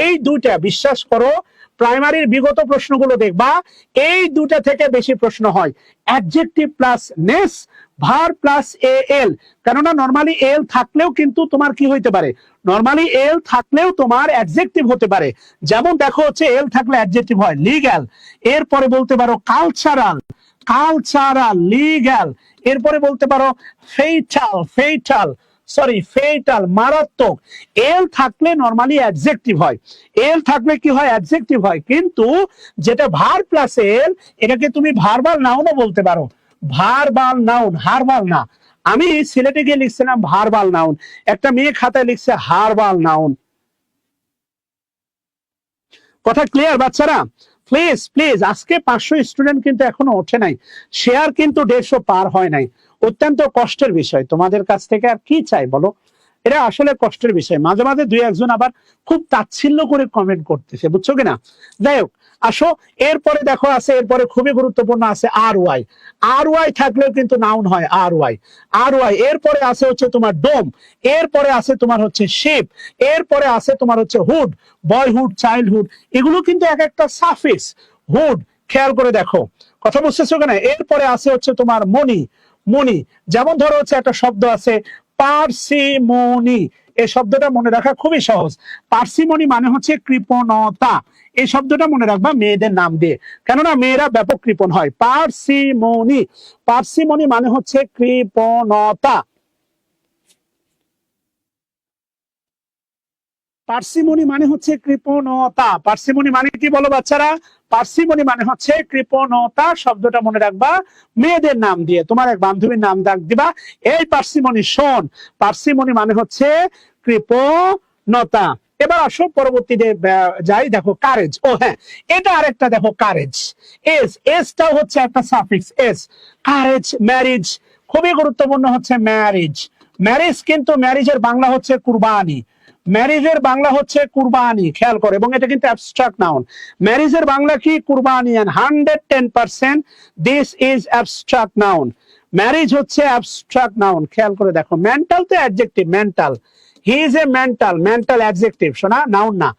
এই দুইটা বিশ্বাস করো, প্রাইমারির বিগত প্রশ্নগুলো দেখবা, এই দুটা থেকে বেশি প্রশ্ন হয়। Adjective plus নেস, verb plus L. কেননা নরমালি এল থাকলেও কিন্তু তোমার কি হইতে পারে? নরমালি এল থাকলেও তোমার অ্যাডজেক্টিভ হতে পারে। যেমন দেখো হচ্ছে এল থাকলে অ্যাডজেক্টিভ হয় লিগ্যাল, এরপরে বলতে পারো কালচারাল, লিগ্যাল, এরপরে বলতে পারো ফেইটাল, মারাত্মক। এল থাকলে নরমালি অ্যাডজেক্টিভ হয়, এল থাকলে কি হয়? অ্যাডজেক্টিভ হয়। কিন্তু যেটা ভার প্লাস এল, এটাকে তুমি ভার্বাল নাউনও বলতে পারো। ভার্বাল নাউন, হারবাল না। আমি সিলেটে গিয়ে লিখছিলাম ভার্বাল নাউন, একটা মেয়ে খাতায় লিখছে হারবাল নাউন। কথা ক্লিয়ার বাচ্চারা? প্লিজ প্লিজ, আজকে 500 স্টুডেন্ট কিন্তু এখনো ওঠে নাই, শেয়ার কিন্তু 150 পার হয় নাই। অত্যন্ত কষ্টের বিষয়, তোমাদের কাছ থেকে আর কি চাই বলো? এটা আসলে কষ্টের বিষয়। মাঝে মাঝে দুই একজন আবার খুব তাচ্ছিল্য করে কমেন্ট করতেছে, বুঝছো কিনা? যাই হোক, আসো এরপরে দেখো আছে, এরপরে খুবই গুরুত্বপূর্ণ আছে আর ওয়াই। আর ওয়াই থাকলেও কিন্তু নাউন হয় আর ওয়াই। আর ওয়াই এরপরে আছে হচ্ছে তোমার ডোম, এরপরে আছে তোমার হচ্ছে শিপ, এরপরে আছে তোমার হচ্ছে হুড, বয়হুড, চাইল্ডহুড, এগুলো কিন্তু এক একটা সাফিক্স। হুড, খেয়াল করে দেখো, কথা বুঝতেছো কিনা? এরপরে আছে হচ্ছে তোমার মনি, মনি, যেমন ধরো হচ্ছে একটা শব্দ আছে পার্সিমনি, এই শব্দটা মনে রাখা খুবই সহজ। পার্সিমনি মানে হচ্ছে কৃপণতা, এই শব্দটা মনে রাখবা মেয়েদের নাম দিয়ে, কেননা মেয়েরা ব্যাপক কৃপণ হয়। পার্সিমনি, পার্সিমনি মানে হচ্ছে কৃপণতা। পার্সিমনি মানে হচ্ছে কৃপণতা। পার্সিমনি মানে কি বলো বাচ্চারা? পার্সিমনি মানে হচ্ছে কৃপণতা, শব্দটা মনে রাখবা মেয়েদের নাম দিয়ে। তোমার এক বান্ধবীর নাম ডাক দিবা, এই পার্সিমনি শোন। পার্সিমনি মানে হচ্ছে কৃপণতা। এবার আসো পরবর্তীতে যাই, দেখো কারেজ। ও হ্যাঁ, এটা আরেকটা দেখো কারেজ, এস, এসটাও হচ্ছে একটা সাফিক্স এস। কারেজ, ম্যারিজ, খুবই গুরুত্বপূর্ণ হচ্ছে ম্যারিজ। ম্যারিজ কিন্তু ম্যারিজের বাংলা হচ্ছে কুরবানি, ম্যারিজের বাংলা হচ্ছে কুরবানি, খেয়াল করো, এবং এটা কিন্তু অ্যাবস্ট্রাক্ট নাউন। ম্যারিজের বাংলা কি? কুরবানি। And 110% this is abstract noun. Marriage হচ্ছে অ্যাবস্ট্রাক্ট নাউন, খেয়াল করে দেখো। মেন্টাল তো adjective, mental, he is a mental, mental adjective, শোনা, নাউন না।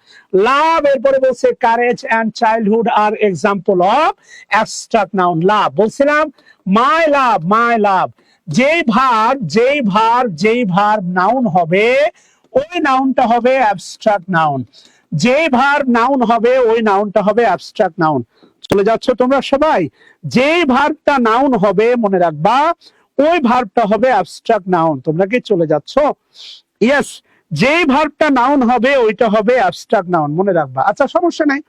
লাভ, এরপরে বলছে courage and childhood are example of abstract noun. Love বলছিলাম, মাই লাভ, মাই লাভ, যেই ভার্ব নাউন হবে ওই নাউনটা হবে অ্যাবস্ট্রাক্ট নাউন। যেই ভার্ব নাউন হবে ওই নাউনটা হবে অ্যাবস্ট্রাক্ট নাউন। চলে যাচ্ছ তোমরা সবাই? যেই ভার্বটা নাউন হবে মনে রাখবা ওই ভার্বটা হবে অ্যাবস্ট্রাক্ট নাউন। তোমরা কি চলে যাচ্ছ? ইয়েস, যেই ভার্বটা নাউন হবে ওইটা হবে অ্যাবস্ট্রাক্ট নাউন, মনে রাখবা। আচ্ছা, সমস্যা নাই।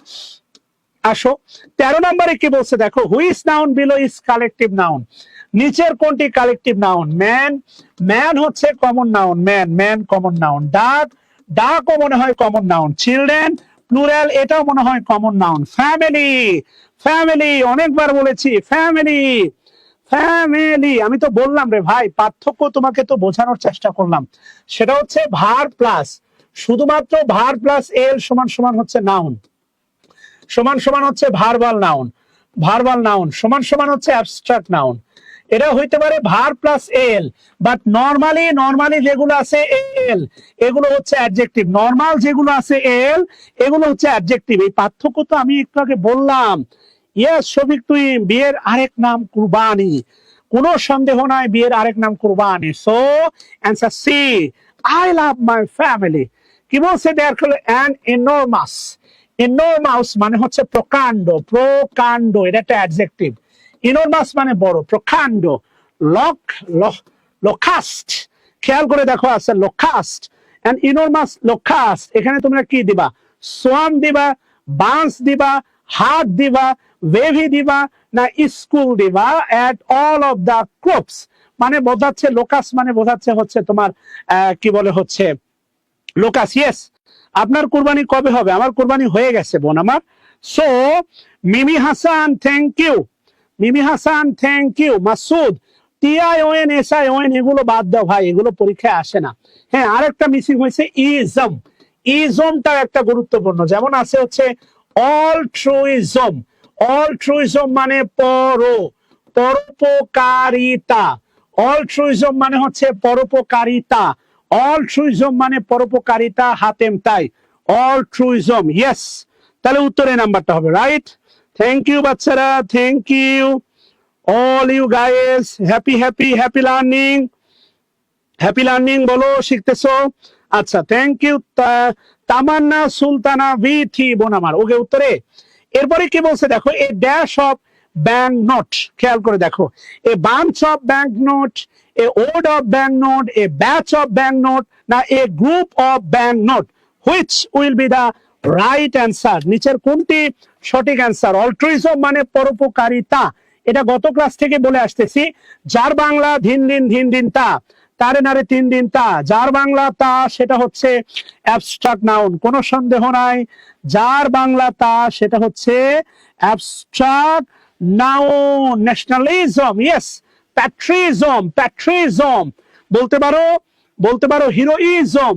আসো 13 নম্বরে কি বলছে দেখো, which noun below is collective noun. নিচের কোনটি কালেকটিভ নাউন? ম্যান, ম্যান হচ্ছে common noun, man, man common noun. ডাক, ডাকও মনে হয় কমন নাউন। চিলড্রেন প্লুরাল, এটাও মনে হয় কমন নাউন। ফ্যামিলি, ফ্যামিলি অনেকবার বলেছি, ফ্যামিলি, ফ্যামিলি। আমি তো বললাম রে ভাই, পার্থক্য তোমাকে তো বোঝানোর চেষ্টা করলাম। সেটা হচ্ছে ভার প্লাস, শুধুমাত্র ভার প্লাস এল সমান সমান হচ্ছে নাউন, সমান সমান হচ্ছে ভার্বাল নাউন, ভার্বাল নাউন সমান সমান হচ্ছে অ্যাবস্ট্রাক্ট নাউন। এটা হইতে পারে verb plus L, but normally, normally যেগুলো আছে এল এগুলো হচ্ছে অ্যাডজেক্টিভ, নরমাল যেগুলো আছে এল এগুলো হচ্ছে অ্যাডজেক্টিভ। এই পার্থক্য তো আমি একটু আগে বললাম। ইয়েস শফিক, তুই, বিয়ের আরেক নাম কুরবানি, কোনো সন্দেহ নাই, বিয়ের আরেক নাম কুরবানি। So answer C, I love my family. কি বলছে দেখো, অ্যান এনর্মাস, এনর্মাস মানে হচ্ছে প্রকাণ্ড, প্রকাণ্ড, এটা একটা অ্যাডজেক্টিভ। ইনর্মাস মানে বড়, প্রকাণ্ড। লক, লোকাস্ট, খেয়াল করে দেখো আছে লোকাস্ট এন্ড ইনর্মাস লোকাস্ট। এখানে তোমরা কি দিবা? সোয়াম দিবা, বান্স দিবা, হার্ট দিবা, ওয়েভি দিবা, না স্কুল দিবা? At all of the crops মানে বোঝাচ্ছে, লোকাস মানে বোঝাচ্ছে হচ্ছে তোমার কি বলে হচ্ছে লোকাস। ইয়েস, আপনার কুরবানি কবে হবে? আমার কুরবানি হয়ে গেছে বোন আমার। So Mimi Hasan, thank you, Mimi Hasan thank you. Masud, TION SION এগুলো বাদ দাও ভাই, এগুলো পরীক্ষায় আসে না। হ্যাঁ, আরেকটা মিসিং হয়েছে ইজম, ইজমটা একটা গুরুত্বপূর্ণ। যেমন আছে হচ্ছে অলট্রুইজম, অলট্রুইজম মানে পরোপকারিতা, অলট্রুইজম মানে হচ্ছে পরোপকারিতা, অলট্রুইজম মানে পরোপকারিতা, হাতেম তাই অলট্রুইজম। ইয়েস, তাহলে উত্তরে নাম্বারটা হবে রাইট। থ্যাংক ইউ বাচ্চারা, thank you all you guys. Happy happy happy learning, happy learning বলো, শিখতেছো। আচ্ছা, thank you Tamannaah Sultana V3 বোন আমার। ওকে, উত্তরে এরপরে কি বলছে দেখো, a dash of bank note, খেয়াল করে দেখো, a bunch of bank note, a wad of bank note, a batch of bank note, না a group of bank note, which will be the right answer? নিচের কোনটি সঠিক answer? অল্ট্রুইজম মানে পরোপকারিতা, এটা গত ক্লাস থেকে বলে আসতেছি। যার বাংলা ধিন দিন ধিন দিন তা, তারে নারে 3 দিন তা, যার বাংলা তা সেটা হচ্ছে অ্যাবস্ট্রাক্ট নাউন, কোনো সন্দেহ নাই। যার বাংলা তা সেটা হচ্ছে অ্যাবস্ট্রাক্ট নাউন। ন্যাশনালিজম, ইয়েস, প্যাট্রিজম, প্যাট্রিজম বলতে পারো, বলতে পারো হিরোইজম,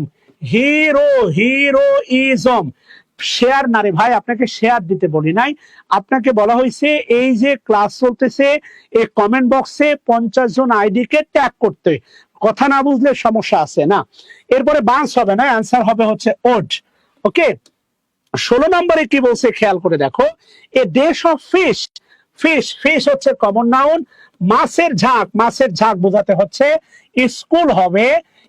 হিরোইজম। শেয়ার না রে ভাই, আপনাকে শেয়ার দিতে বলি নাই, আপনাকে বলা হয়েছে এই যে ক্লাস চলতেছে এই কমেন্ট বক্সে 50 জন আইডি কে ট্যাগ করতে। কথা না বুঝলে সমস্যা আছে না। এরপরে বান্স হবে না, অ্যান্সার হবে হচ্ছে ওড। ওকে, 16 নম্বরে কি বলছে খেয়াল করে দেখো। এ দেশ অফ ফিশ, ফিশ, ফিশ হচ্ছে কমন নাউন। মাছের ঝাঁক, মাছের ঝাঁক বোঝাতে হচ্ছে স্কুল হবে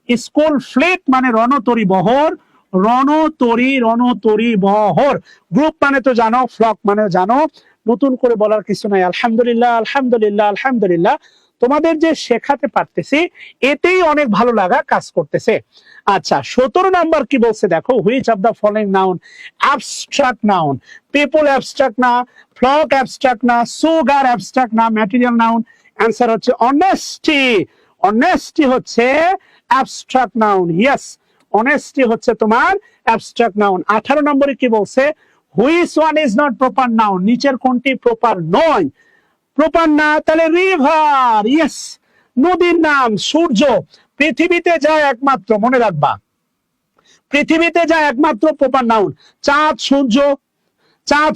স্কুল। ফ্লিট মানে রণতরী বহর, রণতরী বহর। গ্রুপ মানে তো জানো, ফ্লক মানে জানো, নতুন করে বলার কিছু নাই। আলহামদুলিল্লাহ, আলহামদুলিল্লাহ, আলহামদুলিল্লাহ। তোমাদের যে শেখাতে পারতেছি এতেই অনেক ভালো লাগা কাজ করতেছে। আচ্ছা, 17 নাম্বার কি বলছে দেখো। Which of the following noun abstract noun? People abstract না, ফ্লক অ্যাবস্ট্রাক্ট না, সুগার অ্যাবস্ট্রাক্ট না, ম্যাটেরিয়াল নাউন। অ্যান্সার হচ্ছে অনেস্টি। অনেস্টি হচ্ছে অ্যাবস্ট্রাক্ট নাউন। ইয়েস, অনেস্টি হচ্ছে তোমার অ্যাবস্ট্রাক্ট নাউন। 18 নম্বরে কি বলছে? Which one is not proper noun? নিচের কোনটি প্রপার নয়? প্রপার না, তাহলে রিভার। ইয়েস, নদীর নাম। সূর্য পৃথিবীতে যায় একমাত্র, মনে রাখবা, পৃথিবীতে যায় একমাত্র প্রপার নাউন। চাঁদ, সূর্য, চাঁদ,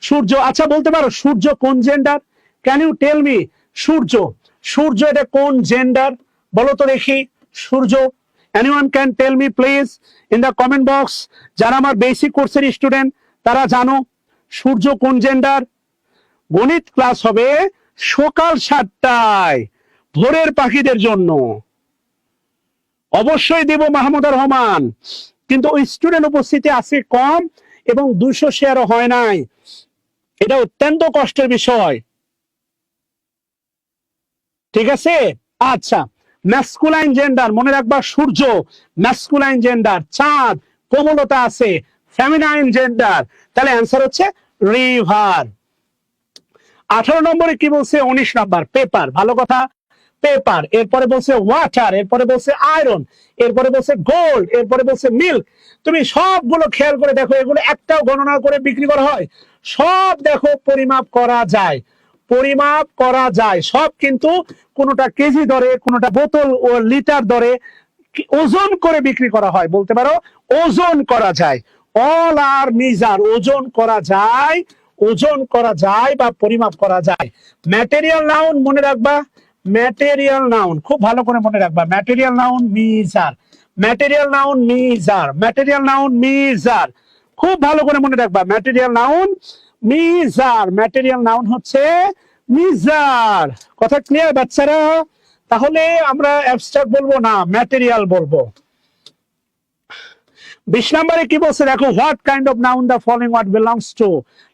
সূর্য। আচ্ছা বলতে পারো সূর্য কোন gender? Can you tell me? সূর্য, সূর্য এটা কোন জেন্ডার বলো তো দেখি? সূর্য, anyone can tell me please in the comment box. যারা আমার বেসিক কোর্সের স্টুডেন্ট তারা জানো সূর্য কোন জেন্ডার? গণিত ক্লাস হবে সকাল 7টায় ভোরের পাখিদের জন্য। অবশ্যই দেব মাহমুদুর রহমান, কিন্তু স্টুডেন্ট উপস্থিতি আছে কম এবং 200 শেয়ারও হয় নাই। এটা অত্যন্ত কষ্টের বিষয়, ঠিক আছে? আচ্ছা, ম্যাসকুলাইন জেন্ডার মনে রাখবা, সূর্য ম্যাসকুলাইন জেন্ডার। চাঁদ কোমলতা আছে, ফেমিনাইন জেন্ডার। তাহলে অ্যান্সার হচ্ছে রিভার। 18 নম্বরে কি বলছে? 19 নম্বর পেপার। ভালো কথা, পেপার। এরপরে বলছে ওয়াটার, এরপরে বলছে আয়রন, এরপরে বলছে গোল্ড, এরপরে বলছে মিল্ক। তুমি সবগুলো খেয়াল করে দেখো, এগুলো একটাও গণনা করে বিক্রি করা হয়? সব দেখো পরিমাপ করা যায়, পরিমাপ করা যায় সব, কিন্তু কোনোটা কেজি দরে, কোনোটা বোতল ও লিটার দরে ওজন করে বিক্রি করা হয়। বলতে পারো ওজন করা যায়। অল আর মিজার, ওজন করা যায়, ওজন করা যায় বা পরিমাপ করা যায়। ম্যাটেরিয়াল নাউন মনে রাখবা, ম্যাটেরিয়াল নাউন খুব ভালো করে মনে রাখবা। Material noun measure, material noun measure, material noun measure. খুব ভালো করে মনে রাখবা, material noun measure, material noun হচ্ছে মিজার। কথা ক্লিয়ার বাচ্চারা? তাহলে আমরা অ্যাবস্ট্রাক্ট বলবো না, ম্যাটেরিয়াল বলবো। 20 নম্বরে কি বলছে দেখো। What kind of noun the following word belongs to?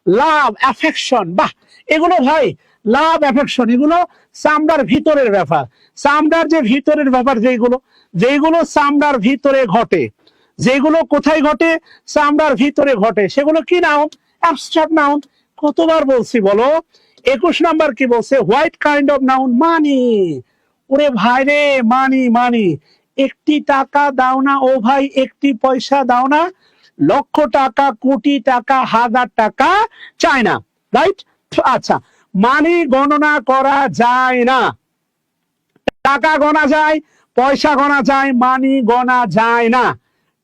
Love, affection. বাহ, এগুলো ভাই লাভ, অ্যাফেকশন এগুলো চামড়ার ভিতরের ব্যাপার। চামড়ার যে ভিতরের ব্যাপার, যেগুলো যেগুলো চামড়ার ভিতরে ঘটে, যেগুলো কোথায় ঘটে? চামড়ার ভিতরে ঘটে, সেগুলো কি নাউন? Abstract noun. কতবার বলছি বলো? 21 নাম্বার কি বলছে? What kind of noun? Money. ওরে ভাই রে, মানি, মানি। একটি টাকা দাও না ও ভাই, একটি পয়সা দাও না, লক্ষ টাকা, কোটি টাকা, হাজার টাকা চাই না, রাইট? আচ্ছা, মানি গণনা করা যায় না। টাকা গণা যায়, পয়সা গণা যায়, মানি গণা যায় না।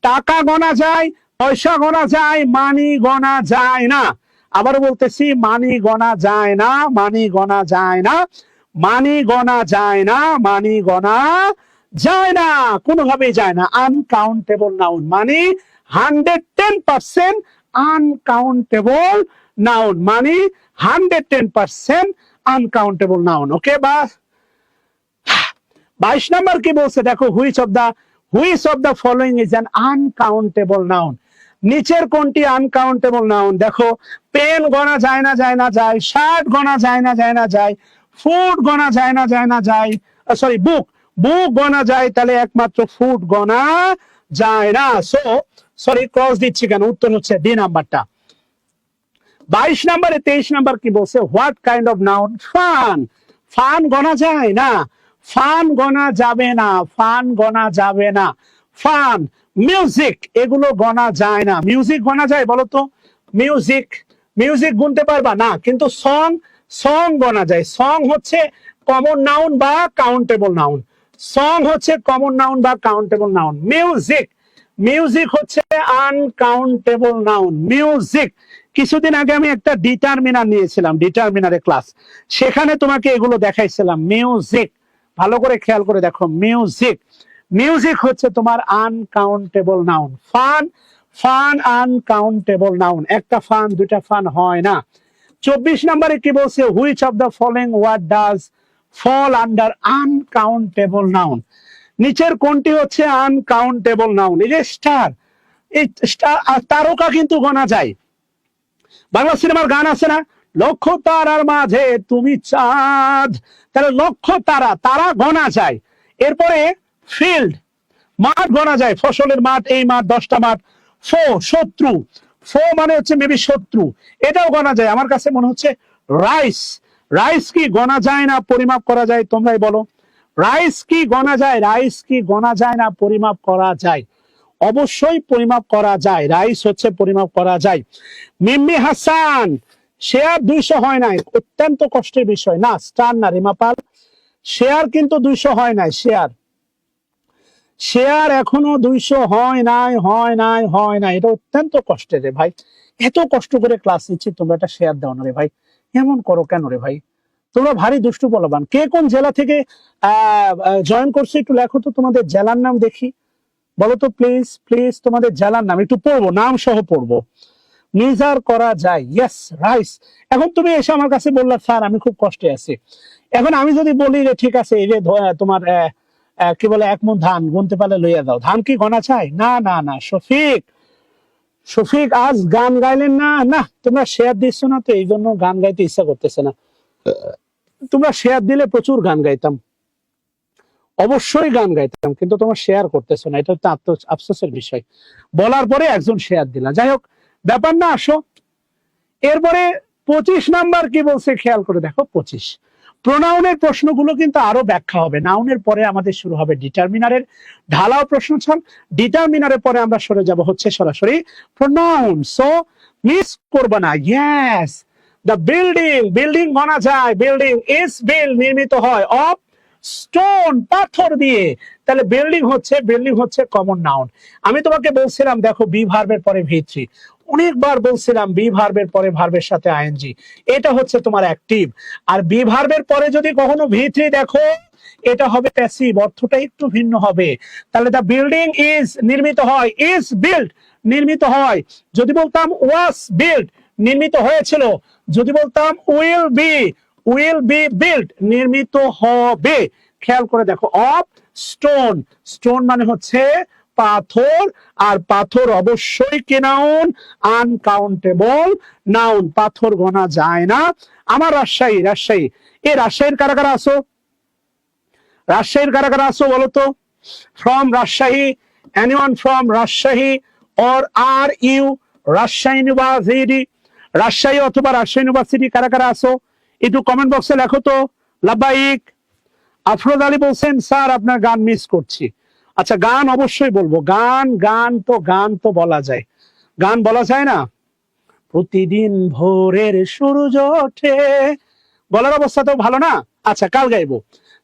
টাকা গণা যায়, পয়সা গণা যায়, মানি গণা যায় না। আবার বলতেছি, মানি গণা যায় না, মানি গণা যায় না, মানি গণা যায় না, মানি গণা যায় না, কোনোভাবেই যায় না। আনকাউন্টেবল নাউন মানে 110% আনকাউন্টেবল নাউন, মানে 110% আনকাউন্টেবল নাউন। ওকে, বা 22 নাম্বার কি বলছে দেখো। Which of the following is an uncountable noun? নিচের কোনটি আনকাউন্টেবল নাউন? দেখো, পেন গণা যায় না, যায় না, যায়। শার্ট গণা যায় না, যায় না, যায়। ফুড গণা যায় না, যায় না, যায়। সরি, বুক, বুক গণা যায়, তাহলে একমাত্র ফুড গণা যায় না। সো সরি, ক্রস দিচ্ছি কেন? উত্তর হচ্ছে ডি নাম্বারটা। 22 নম্বরে 23 নম্বর কি বলছে, what kind of noun? Fun. Fun গণা যায় না, ফান গণা যাবে না, ফান গণা যাবে না। ফান, মিউজিক, এগুলো গণা যায় না। মিউজিক গণা যায় বলো তো? মিউজিক, মিউজিক গুনতে পারবা না, কিন্তু সং, সং গণা যায়। সং হচ্ছে কমন নাউন বা কাউন্টেবল নাউন। সং হচ্ছে কমন নাউন বা কাউন্টেবল নাউন। মিউজিক, মিউজিক হচ্ছে আনকাউন্টেবল নাউন। মিউজিক, কিছুদিন আগে আমি একটা ডিটারমিনার নিয়েছিলাম, ডিটারমিনারের ক্লাস, সেখানে তোমাকে এগুলো দেখাইছিলাম। মিউজিক, ভালো করে খেয়াল করে দেখো। মিউজিক, মিউজিক হচ্ছে তোমার uncountable noun. Fun, fun uncountable noun. একটা ফান দুইটা ফান হয় না। 24 নম্বরে কি বলছে, which of the following word does fall under uncountable noun? নিচের কোনটি হচ্ছে আনকাউন্টেবল নাউন? এই যে স্টার, এই স্টার, তারকা কিন্তু গোনা যায়। বাংলা সিনেমার গান আছে না, লক্ষ তারার মাঝে তুমি চাঁদ, তাহলে লক্ষ তারা, তারা গোনা যায়। এরপরে ফিল্ড, মাঠ গোনা যায়, ফসলের মাঠ, এই মাঠ 10টা মাঠ। ফো, শত্রু, ফো মানে হচ্ছে মেবি শত্রু, এটাও গোনা যায়। আমার কাছে মনে হচ্ছে রাইস, রাইস কি গোনা যায় না পরিমাপ করা যায়? তোমরাই বলো, রাইস কি গণা যায়? রাইস কি গণা যায় না পরিমাপ করা যায়? অবশ্যই পরিমাপ করা যায়। রাইস হচ্ছে পরিমাপ করা যায়। মিম্মি হাসান, শেয়ার 200 হয় নাই, অত্যন্ত কষ্টের বিষয়। না স্টার না রিমাপাল, শেয়ার কিন্তু 200 হয় নাই। শেয়ার, শেয়ার এখনো 200 হয় নাই, হয় নাই, হয় নাই। এটা অত্যন্ত কষ্টের রে ভাই। এত কষ্ট করে ক্লাস নিচ্ছি, তোমরা একটা শেয়ার দাও না রে ভাই। এমন করো কেন রে ভাই? তোমরা ভারী দুষ্টু বলবান। কে কোন জেলা থেকে জয়েন করছো একটু লেখো তো, তোমাদের জেলার নাম দেখি, বলো তো প্লিজ, প্লিজ তোমাদের জেলার নাম একটু পড়বো, নাম সহ পড়বো। মেজার করা যায়, ইয়েস রাইস। এখন তুমি এসে আমার কাছে বললা স্যার আমি খুব কষ্টে আছি, এখন আমি যদি বলি যে ঠিক আছে, এই যে তোমার কি বলে 1 মণ ধান গুনতে পারলে লইয়া দাও, ধান কি গণা চাই? না না না। শফিক, শফিক আজ গান গাইলেন না? না তোমরা শেয়ার দিচ্ছ না তো, এই জন্য গান গাইতে ইচ্ছা করতেছে না। তোমরা শেয়ার দিলে প্রচুর গান গাইতাম, অবশ্যই গান গাইতাম, কিন্তু তোমার শেয়ার করতেছো না, এটা হচ্ছে আফসোসের বিষয়। বলার পরে একজন শেয়ার দিলা, যাই হোক ব্যাপার না। আসো এরপরে 25 নাম্বার কি বলছে খেয়াল করে দেখো। 25 প্রোনাউনের প্রশ্নগুলো কিন্তু আরো ব্যাখ্যা হবে। নাউনের পরে আমাদের শুরু হবে ডিটারমিনারের ঢালাও প্রশ্ন ছল। ডিটারমিনারের পরে আমরা সরে যাব হচ্ছে সরাসরি প্রোনাউন। সো মিস করবে না। ইয়েস, দ্য বিল্ডিং, বিল্ডিং গণা যায়। বিল্ডিং ইজ বিল্ড, নির্মিত হয় অফ স্টোন, পাথর দিয়ে। তাহলে বিল্ডিং হচ্ছে, বিল্ডিং হচ্ছে কমন নাউন। আমি তোমাকে বলছিলাম দেখো বি ভার্বের পরে ভি3, অনেকবার বলছিলাম বি ভার্বের পরে ভার্বের সাথে আইএনজি, এটা হচ্ছে তোমার অ্যাক্টিভ। আর বি ভার্বের পরে যদি কখনো ভি3 দেখো, এটা হবে প্যাসিভ, অর্থটা একটু ভিন্ন হবে। তাহলে দ্য বিল্ডিং ইজ, নির্মিত হয়, ইজ বিল্ড, নির্মিত হয়। যদি বলতাম ওয়াজ বিল্ড, নির্মিত হয়েছিল। যদি বলতাম will be, will be build, নির্মিত হবে। খেয়াল করে দেখো, অফ স্টোন, স্টোন মানে হচ্ছে পাথর, আর পাথর অবশ্যই কি নাউন? Uncountable noun. পাথর গোনা যায় না। আমার রাজশাহী, রাজশাহী, এই রাজশাহীর কারা কারা আসো? রাজশাহীর কারা কারা আসো বলো তো? From Rajshahi, anyone from Rajshahi, or are you Rajshahi university? Rajshahi অথবা রাজশাহী ইউনিভার্সিটি কারা কারা আসো একটু কমেন্ট বক্সে লেখো তো। লাব্বাইক। আফরোজ আলী বলছেন স্যার আপনার গান মিস করছি। আচ্ছা গান অবশ্যই বলবো। গান, গান তো, গান তো বলা যায়, গান বলা যায় না? প্রতিদিন ভোরের সূর্য ওঠে, বলার অবস্থা তো ভালো না। আচ্ছা কাল গাইবো।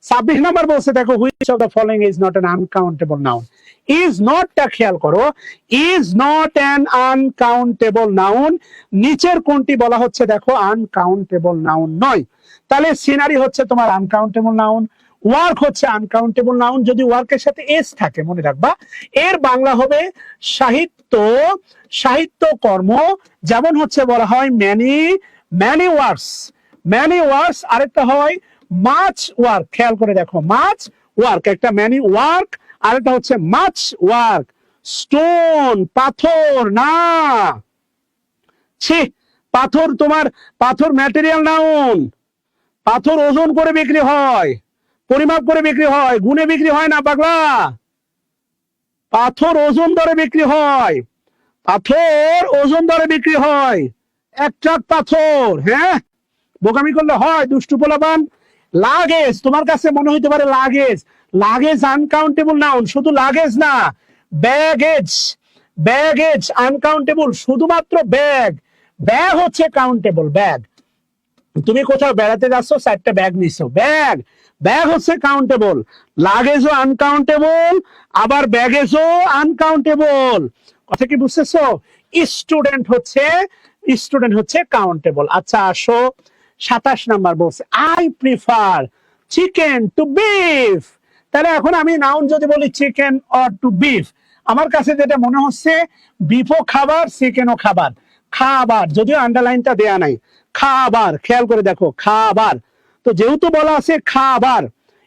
26 নাম্বার বলছে দেখো, which of the following is not an uncountable noun? Is নটটা খেয়াল করো, is not an uncountable noun. নিচের কোনটি বলা হচ্ছে দেখো আনকাউন্টেবল নাউন নয়। তাহলে সিনারি হচ্ছে তোমার আনকাউন্টেবল নাউন, ওয়ার্ক হচ্ছে আনকাউন্টেবল নাউন। যদি ওয়ার্কের সাথে এস থাকে মনে রাখবা এর বাংলা হবে সাহিত্য, সাহিত্য কর্ম। যেমন হচ্ছে বলা হয় many, many works, many works. আরেকটা হয় মাচ ওয়ার্ক, খেয়াল করে দেখো মাচ ওয়ার্ক, একটা ম্যানি ওয়ার্ক, আরেকটা হচ্ছে মাচ ওয়ার্ক। স্টোন, পাথর না, ছি পাথর, তোমার পাথর ম্যাটেরিয়াল নাউন। পাথর ওজন করে বিক্রি হয়, পরিমাপ করে বিক্রি হয়, গুণে বিক্রি হয় না পাগলা। পাথর ওজন দরে বিক্রি হয়, পাথর ওজন দরে বিক্রি হয়। এক ট্রাক পাথর। হ্যাঁ, বোকামি করলে হয়, দুষ্টু পোলাপান। লাগেজ, তোমার কাছে মনে হইতে পারে লাগেজ, লাগেজ আনকাউন্টেবল নাউন, শুধু লাগেজ না, ব্যাগেজ, ব্যাগেজ আনকাউন্টেবল, শুধুমাত্র ব্যাগ, ব্যাগ হচ্ছে কাউন্টেবল। ব্যাগ, তুমি কোথাও বেড়াতে যাচ্ছ, 4টা ব্যাগ নিছো, ব্যাগ, ব্যাগ হচ্ছে কাউন্টেবল। লাগেজও আনকাউন্টেবল, আবার ব্যাগেজও আনকাউন্টেবল। কথা কি বুঝতেছো? স্টুডেন্ট হচ্ছে, স্টুডেন্ট হচ্ছে কাউন্টেবল। আচ্ছা আসো, 27 নাম্বার বলছে I prefer chicken to beef. তাহলে এখন আমি নাউন যদি বলি চিকেন অর টু বিফ, আমার কাছে যেটা মনে হচ্ছে বিফও খাবার, চিকেনও খাবার। খাবার, যদিও আন্ডারলাইনটা দেয়া নাই, খাবার, খেয়াল করে দেখো, খাবার। তো যেহেতু বলা আছে খাবার,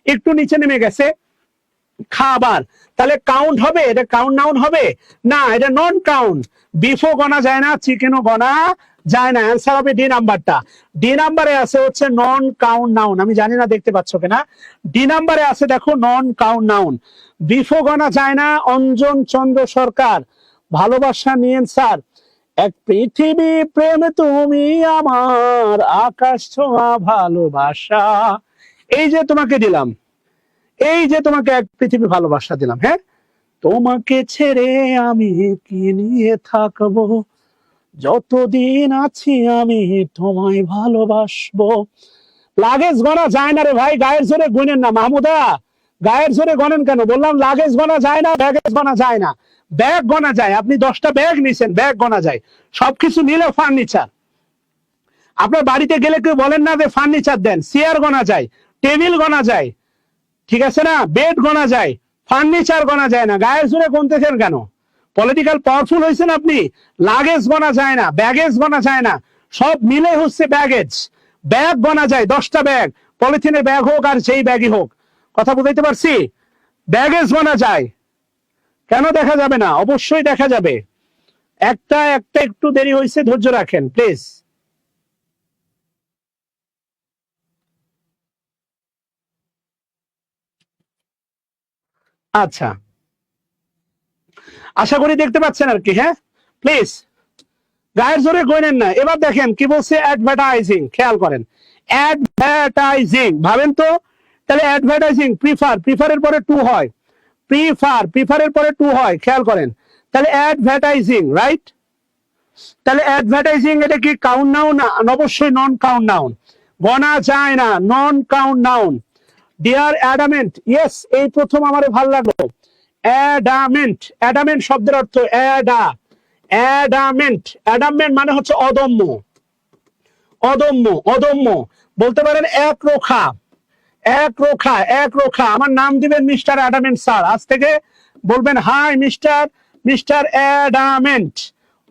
একটু নিচে নেমে গেছে, খাবার, তাহলে কাউন্ট হবে? এটা কাউন্ট নাউন হবে না, এটা নন কাউন্ট। বিফও গণা যায় না, চিকেনও গণা যায় না। অ্যান্সার হবে ডি নাম্বারটা। ডি নাম্বারে আছে হচ্ছে নন কাউন্ট নাউন। আমি জানি না দেখতে পাচ্ছ কিনা, ডি নাম্বারে আছে দেখো নন কাউন্ট নাউন। বিফও গণা যায় না। অঞ্জন চন্দ্র সরকার, ভালোবাসা নিয়েন স্যার। এক পৃথিবী প্রেম তুমি আমার, আকাশ ছোঁয়া ভালোবাসা। এই যে তোমাকে দিলাম, এই যে তোমাকে এক পৃথিবী ভালোবাসা দিলাম। হ্যাঁ, তোমাকে ছেড়ে আমি কি নিয়ে থাকবো, যতদিন আছি আমি তোমায় ভালোবাসবো। লাগেজ গণা যায় না রে ভাই, গায়ের জোরে গুনেন না মাহমুদা, গায়ের জোরে গণেন কেন? বললাম লাগেজ গণা যায় না, ব্যাগেজ গণা যায় না। ব্যাগ গণা যায়, আপনি 10টা ব্যাগ নিছেন, ব্যাগ গণা যায়। সবকিছু নিলে ফার্নিচার। আপনার বাড়িতে গেলে কেউ বলেন না যে ফার্নিচার দেন, চেয়ার গণা যায়, টেবিল গণা যায়, ঠিক আছে না, বেড গণা যায়, ফার্নিচার গণা যায় না। গায়ের জোরে গুনতেছেন কেন? পলিটিক্যাল পাওয়ারফুল হয়েছেন আপনি? লাগেজ গণা যায় না, ব্যাগেজ গণা যায় না, সব মিলে হচ্ছে ব্যাগেজ। ব্যাগ গণা যায়, 10টা ব্যাগ, পলিথিনের ব্যাগ হোক আর যেই ব্যাগই হোক। কথা বুঝাইতে পারছি? ব্যাগেজ গণা যায়, কেন দেখা যাবে না? অবশ্যই দেখা যাবে। একটা একটা একটু দেরি হয়েছে, ধৈর্য রাখেন প্লিজ। আচ্ছা, আশা করি দেখতে পাচ্ছেন আর কি। হ্যাঁ প্লিজ, গায়ের জোরে গইনেন না। এবার দেখেন কি বলছে, অ্যাডভার্টাইজিং, খেয়াল করেন, অ্যাডভার্টাইজিং, ভাবেন তো। তাহলে অ্যাডভার্টাইজিং, প্রিফার, প্রিফারের পরে টু হয়, প্রিফার, প্রিফারের পরে টু হয়, খেয়াল করেন। তাহলে অ্যাডভার্টাইজিং, রাইট? তাহলে অ্যাডভার্টাইজিং এটা কি কাউন্ট নাউন? না, অবশ্যই নন কাউন্ট নাউন, গণা যায় না, non count noun. Dear adamant, yes, এই প্রথম আমার ভালো লাগলো। অ্যাডামেন্ট, অ্যাডামেন্ট শব্দের অর্থ অ্যাডা, অ্যাডামেন্ট, অ্যাডামেন্ট মানে হচ্ছে অদম্য, অদম্য, অদম্য। বলতে পারেন এক রোখা, এক রোখা, এক রোখা। আমার নাম দিবেন মিস্টার অ্যাডামেন্ট স্যার, আজ থেকে বলবেন হাই মিস্টার, মিস্টার অ্যাডামেন্ট।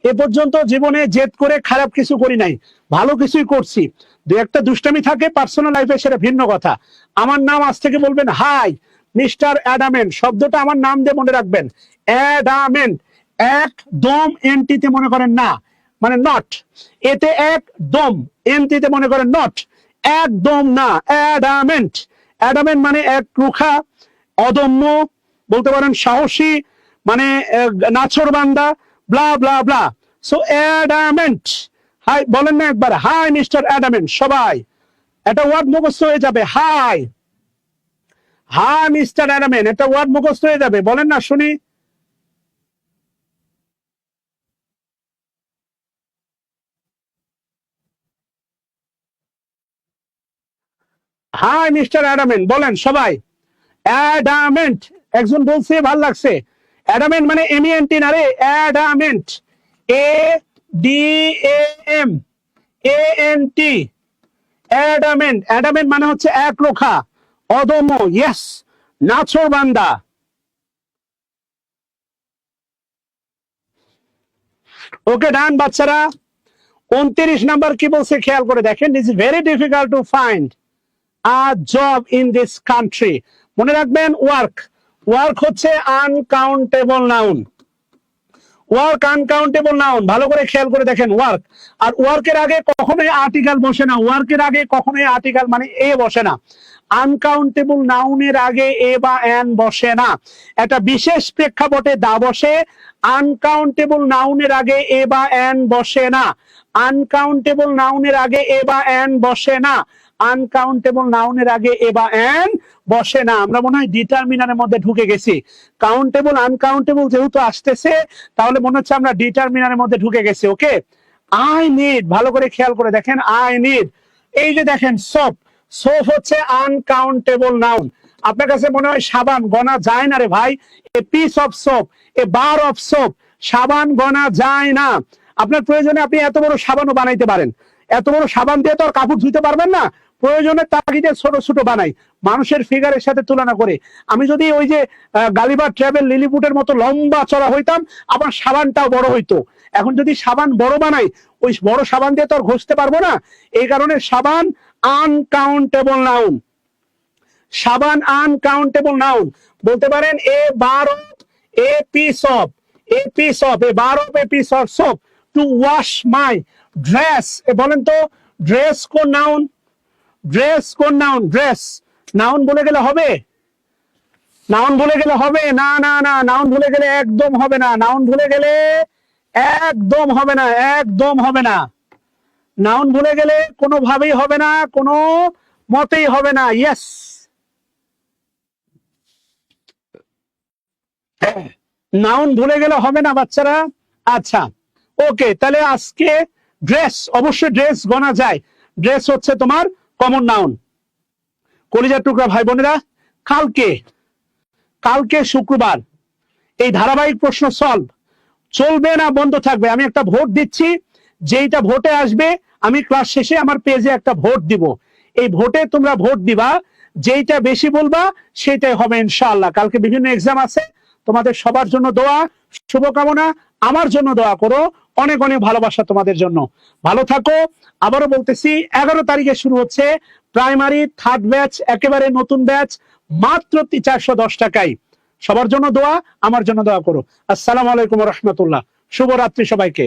এ পর্যন্ত জীবনে জেদ করে খারাপ কিছু করি নাই, ভালো কিছুই করছি। দু একটা দুষ্টামি থাকে পার্সোনাল লাইফে, সেটা ভিন্ন কথা। আমার নাম আজ থেকে বলবেন হাই মিস্টার অ্যাডামেন্ট, শব্দটা আমার নাম দিয়ে মনে রাখবেন, অ্যাডামেন্ট। একদম এনটিতে মনে করেন না, মানে নট, এতে একদম, এনটিতে মনে করেন নট, একদম না, অ্যাডামেন্ট। অ্যাডামেন্ট মানে এক রুখা, অদম্য, বলতে পারেন সাহসী, মানে নাছোড়বান্দা, blah blah blah. So adamant. Hi বলেন না একবার, হাই মিস্টার অ্যাডামেন্ট। সবাই একটা ওয়ার্ড মুখস্থ হয়ে যাবে, হাই, হাই মিস্টার অ্যাডামেন্ট, একটা ওয়ার্ড মুখস্থ হয়ে যাবে, বলেন না শুনি। হাই মিস্টার অ্যাডামেন্ট বলেন সবাই, অ্যাডামেন্ট। একজন বলছে ভাল লাগছে, অ্যাডামেন্ট মানে এমইএনটি না রে, adamant, A D A M A N T, adamant. Adamant মানে হচ্ছে এক রোখা, অদম্য, ইয়েস, নাছোড়বান্দা। ওকে ডান বাচ্চারা। 29 নাম্বার কি বলছে খেয়াল করে দেখেন, it's very difficult to find a job in this country. মনে রাখবেন ওয়ার্ক, ওয়ার্ক হচ্ছে uncountable noun, work uncountable noun. ভালো করে খেয়াল করে দেখেন, ওয়ার্ক। আর ওয়ার্কের আগে কখনোই আর্টিকেল বসে না, ওয়ার্কের আগে কখনোই আর্টিকেল মানে এ বসে না। আনকাউন্টেবল নাউনের আগে এ বা এন বসে না, একটা বিশেষ প্রেক্ষাপটে দা বসে। আনকাউন্টেবল নাউনের আগে এ বা এন বসে না। আনকাউন্টেবল নাউনের আগে এ বা এন বসে না। আনকাউন্টেবল নাউনের আগে এ বা এন বসে না। আমরা মনে হয় ডিটারমিনারের মধ্যে ঢুকে গেছি। কাউন্টেবল আনকাউন্টেবল যেহেতু আসতেছে, তাহলে মনে হচ্ছে আমরা ডিটারমিনারের মধ্যে ঢুকে গেছি। ওকে, আই নিড, ভালো করে খেয়াল করে দেখেন, আই নিড, এই যে দেখেন সোপ, সোপ হচ্ছে আনকাউন্টেবল নাউন। আপনার কাছে মনে হয় সাবান গনা যায় না রে ভাই, এ piece of soap, A bar of soap, সাবান গনা যায় না। আপনার প্রয়োজনে আপনি এত বড় সাবানও বানাইতে পারেন, এত বড় সাবান দিয়ে তো আর কাপড় ধুইতে পারবেন না। প্রয়োজনে তাগিদে ছোট ছোট বানাই, মানুষের ফিগারের সাথে তুলনা করে। আমি যদি ওই যে গালিবার ট্রাভেল লিলিপুটের মতো লম্বা চড়া হইতাম, আমার সাবানটাও বড় হইতো। এখন যদি সাবান বড় বানাই, ওই বড় সাবান দিয়ে তো আর ঘষতে পারবো না। এই কারণে সাবান আনকাউন্টেবল নাউন। সাবান আনকাউন্টেবল নাউন। বলতে পারেন a bar of, a piece of, a piece of, a bar of, a piece of soap to wash my dress. বলেন তো ড্রেস কোন নাউন? ড্রেস কোন নাউন? ড্রেস নাউন বলে গেলে হবে? নাউন ভুলে গেলে হবে না, না না, নাউন ভুলে গেলে একদম হবে না। নাউন ভুলে গেলে একদম হবে না, একদম হবে না। নাউন ভুলে গেলে কোনোভাবেই হবে না, কোনো মতেই হবে না। ইয়েস, নাউন ভুলে গেলে হবে না বাচ্চারা। আচ্ছা, ওকে, তাহলে আজকে ড্রেস, অবশ্যই ড্রেস গনা যায়। ড্রেস হচ্ছে তোমার কমন নাউন। কলিজার টুকরা ভাই বোনেরা, কালকে, কালকে শুক্রবার, এই ধারাবাহিক প্রশ্ন সলভ চলবে না বন্ধ থাকবে? আমি একটা ভোট দিচ্ছি, যেইটা ভোটে আসবে আমি ক্লাস শেষে আমার পেজে একটা ভোট দিব। এই ভোটে তোমরা ভোট দিবা, যেইটা বেশি বলবা সেটাই হবে ইনশাআল্লাহ। কালকে বিভিন্ন এক্সাম আছে, তোমাদের সবার জন্য দোয়া, শুভকামনা। আমার জন্য দোয়া করো, অনেক অনেক ভালোবাসা তোমাদের জন্য। ভালো থাকো। আবারও বলতেছি, 11 তারিখে শুরু হচ্ছে প্রাইমারি থার্ড ব্যাচ, একেবারে নতুন ব্যাচ, মাত্র 410 টাকায়। সবার জন্য দোয়া, আমার জন্য দোয়া করো। আসসালামু আলাইকুম রহমতুল্লাহ, শুভরাত্রি সবাইকে।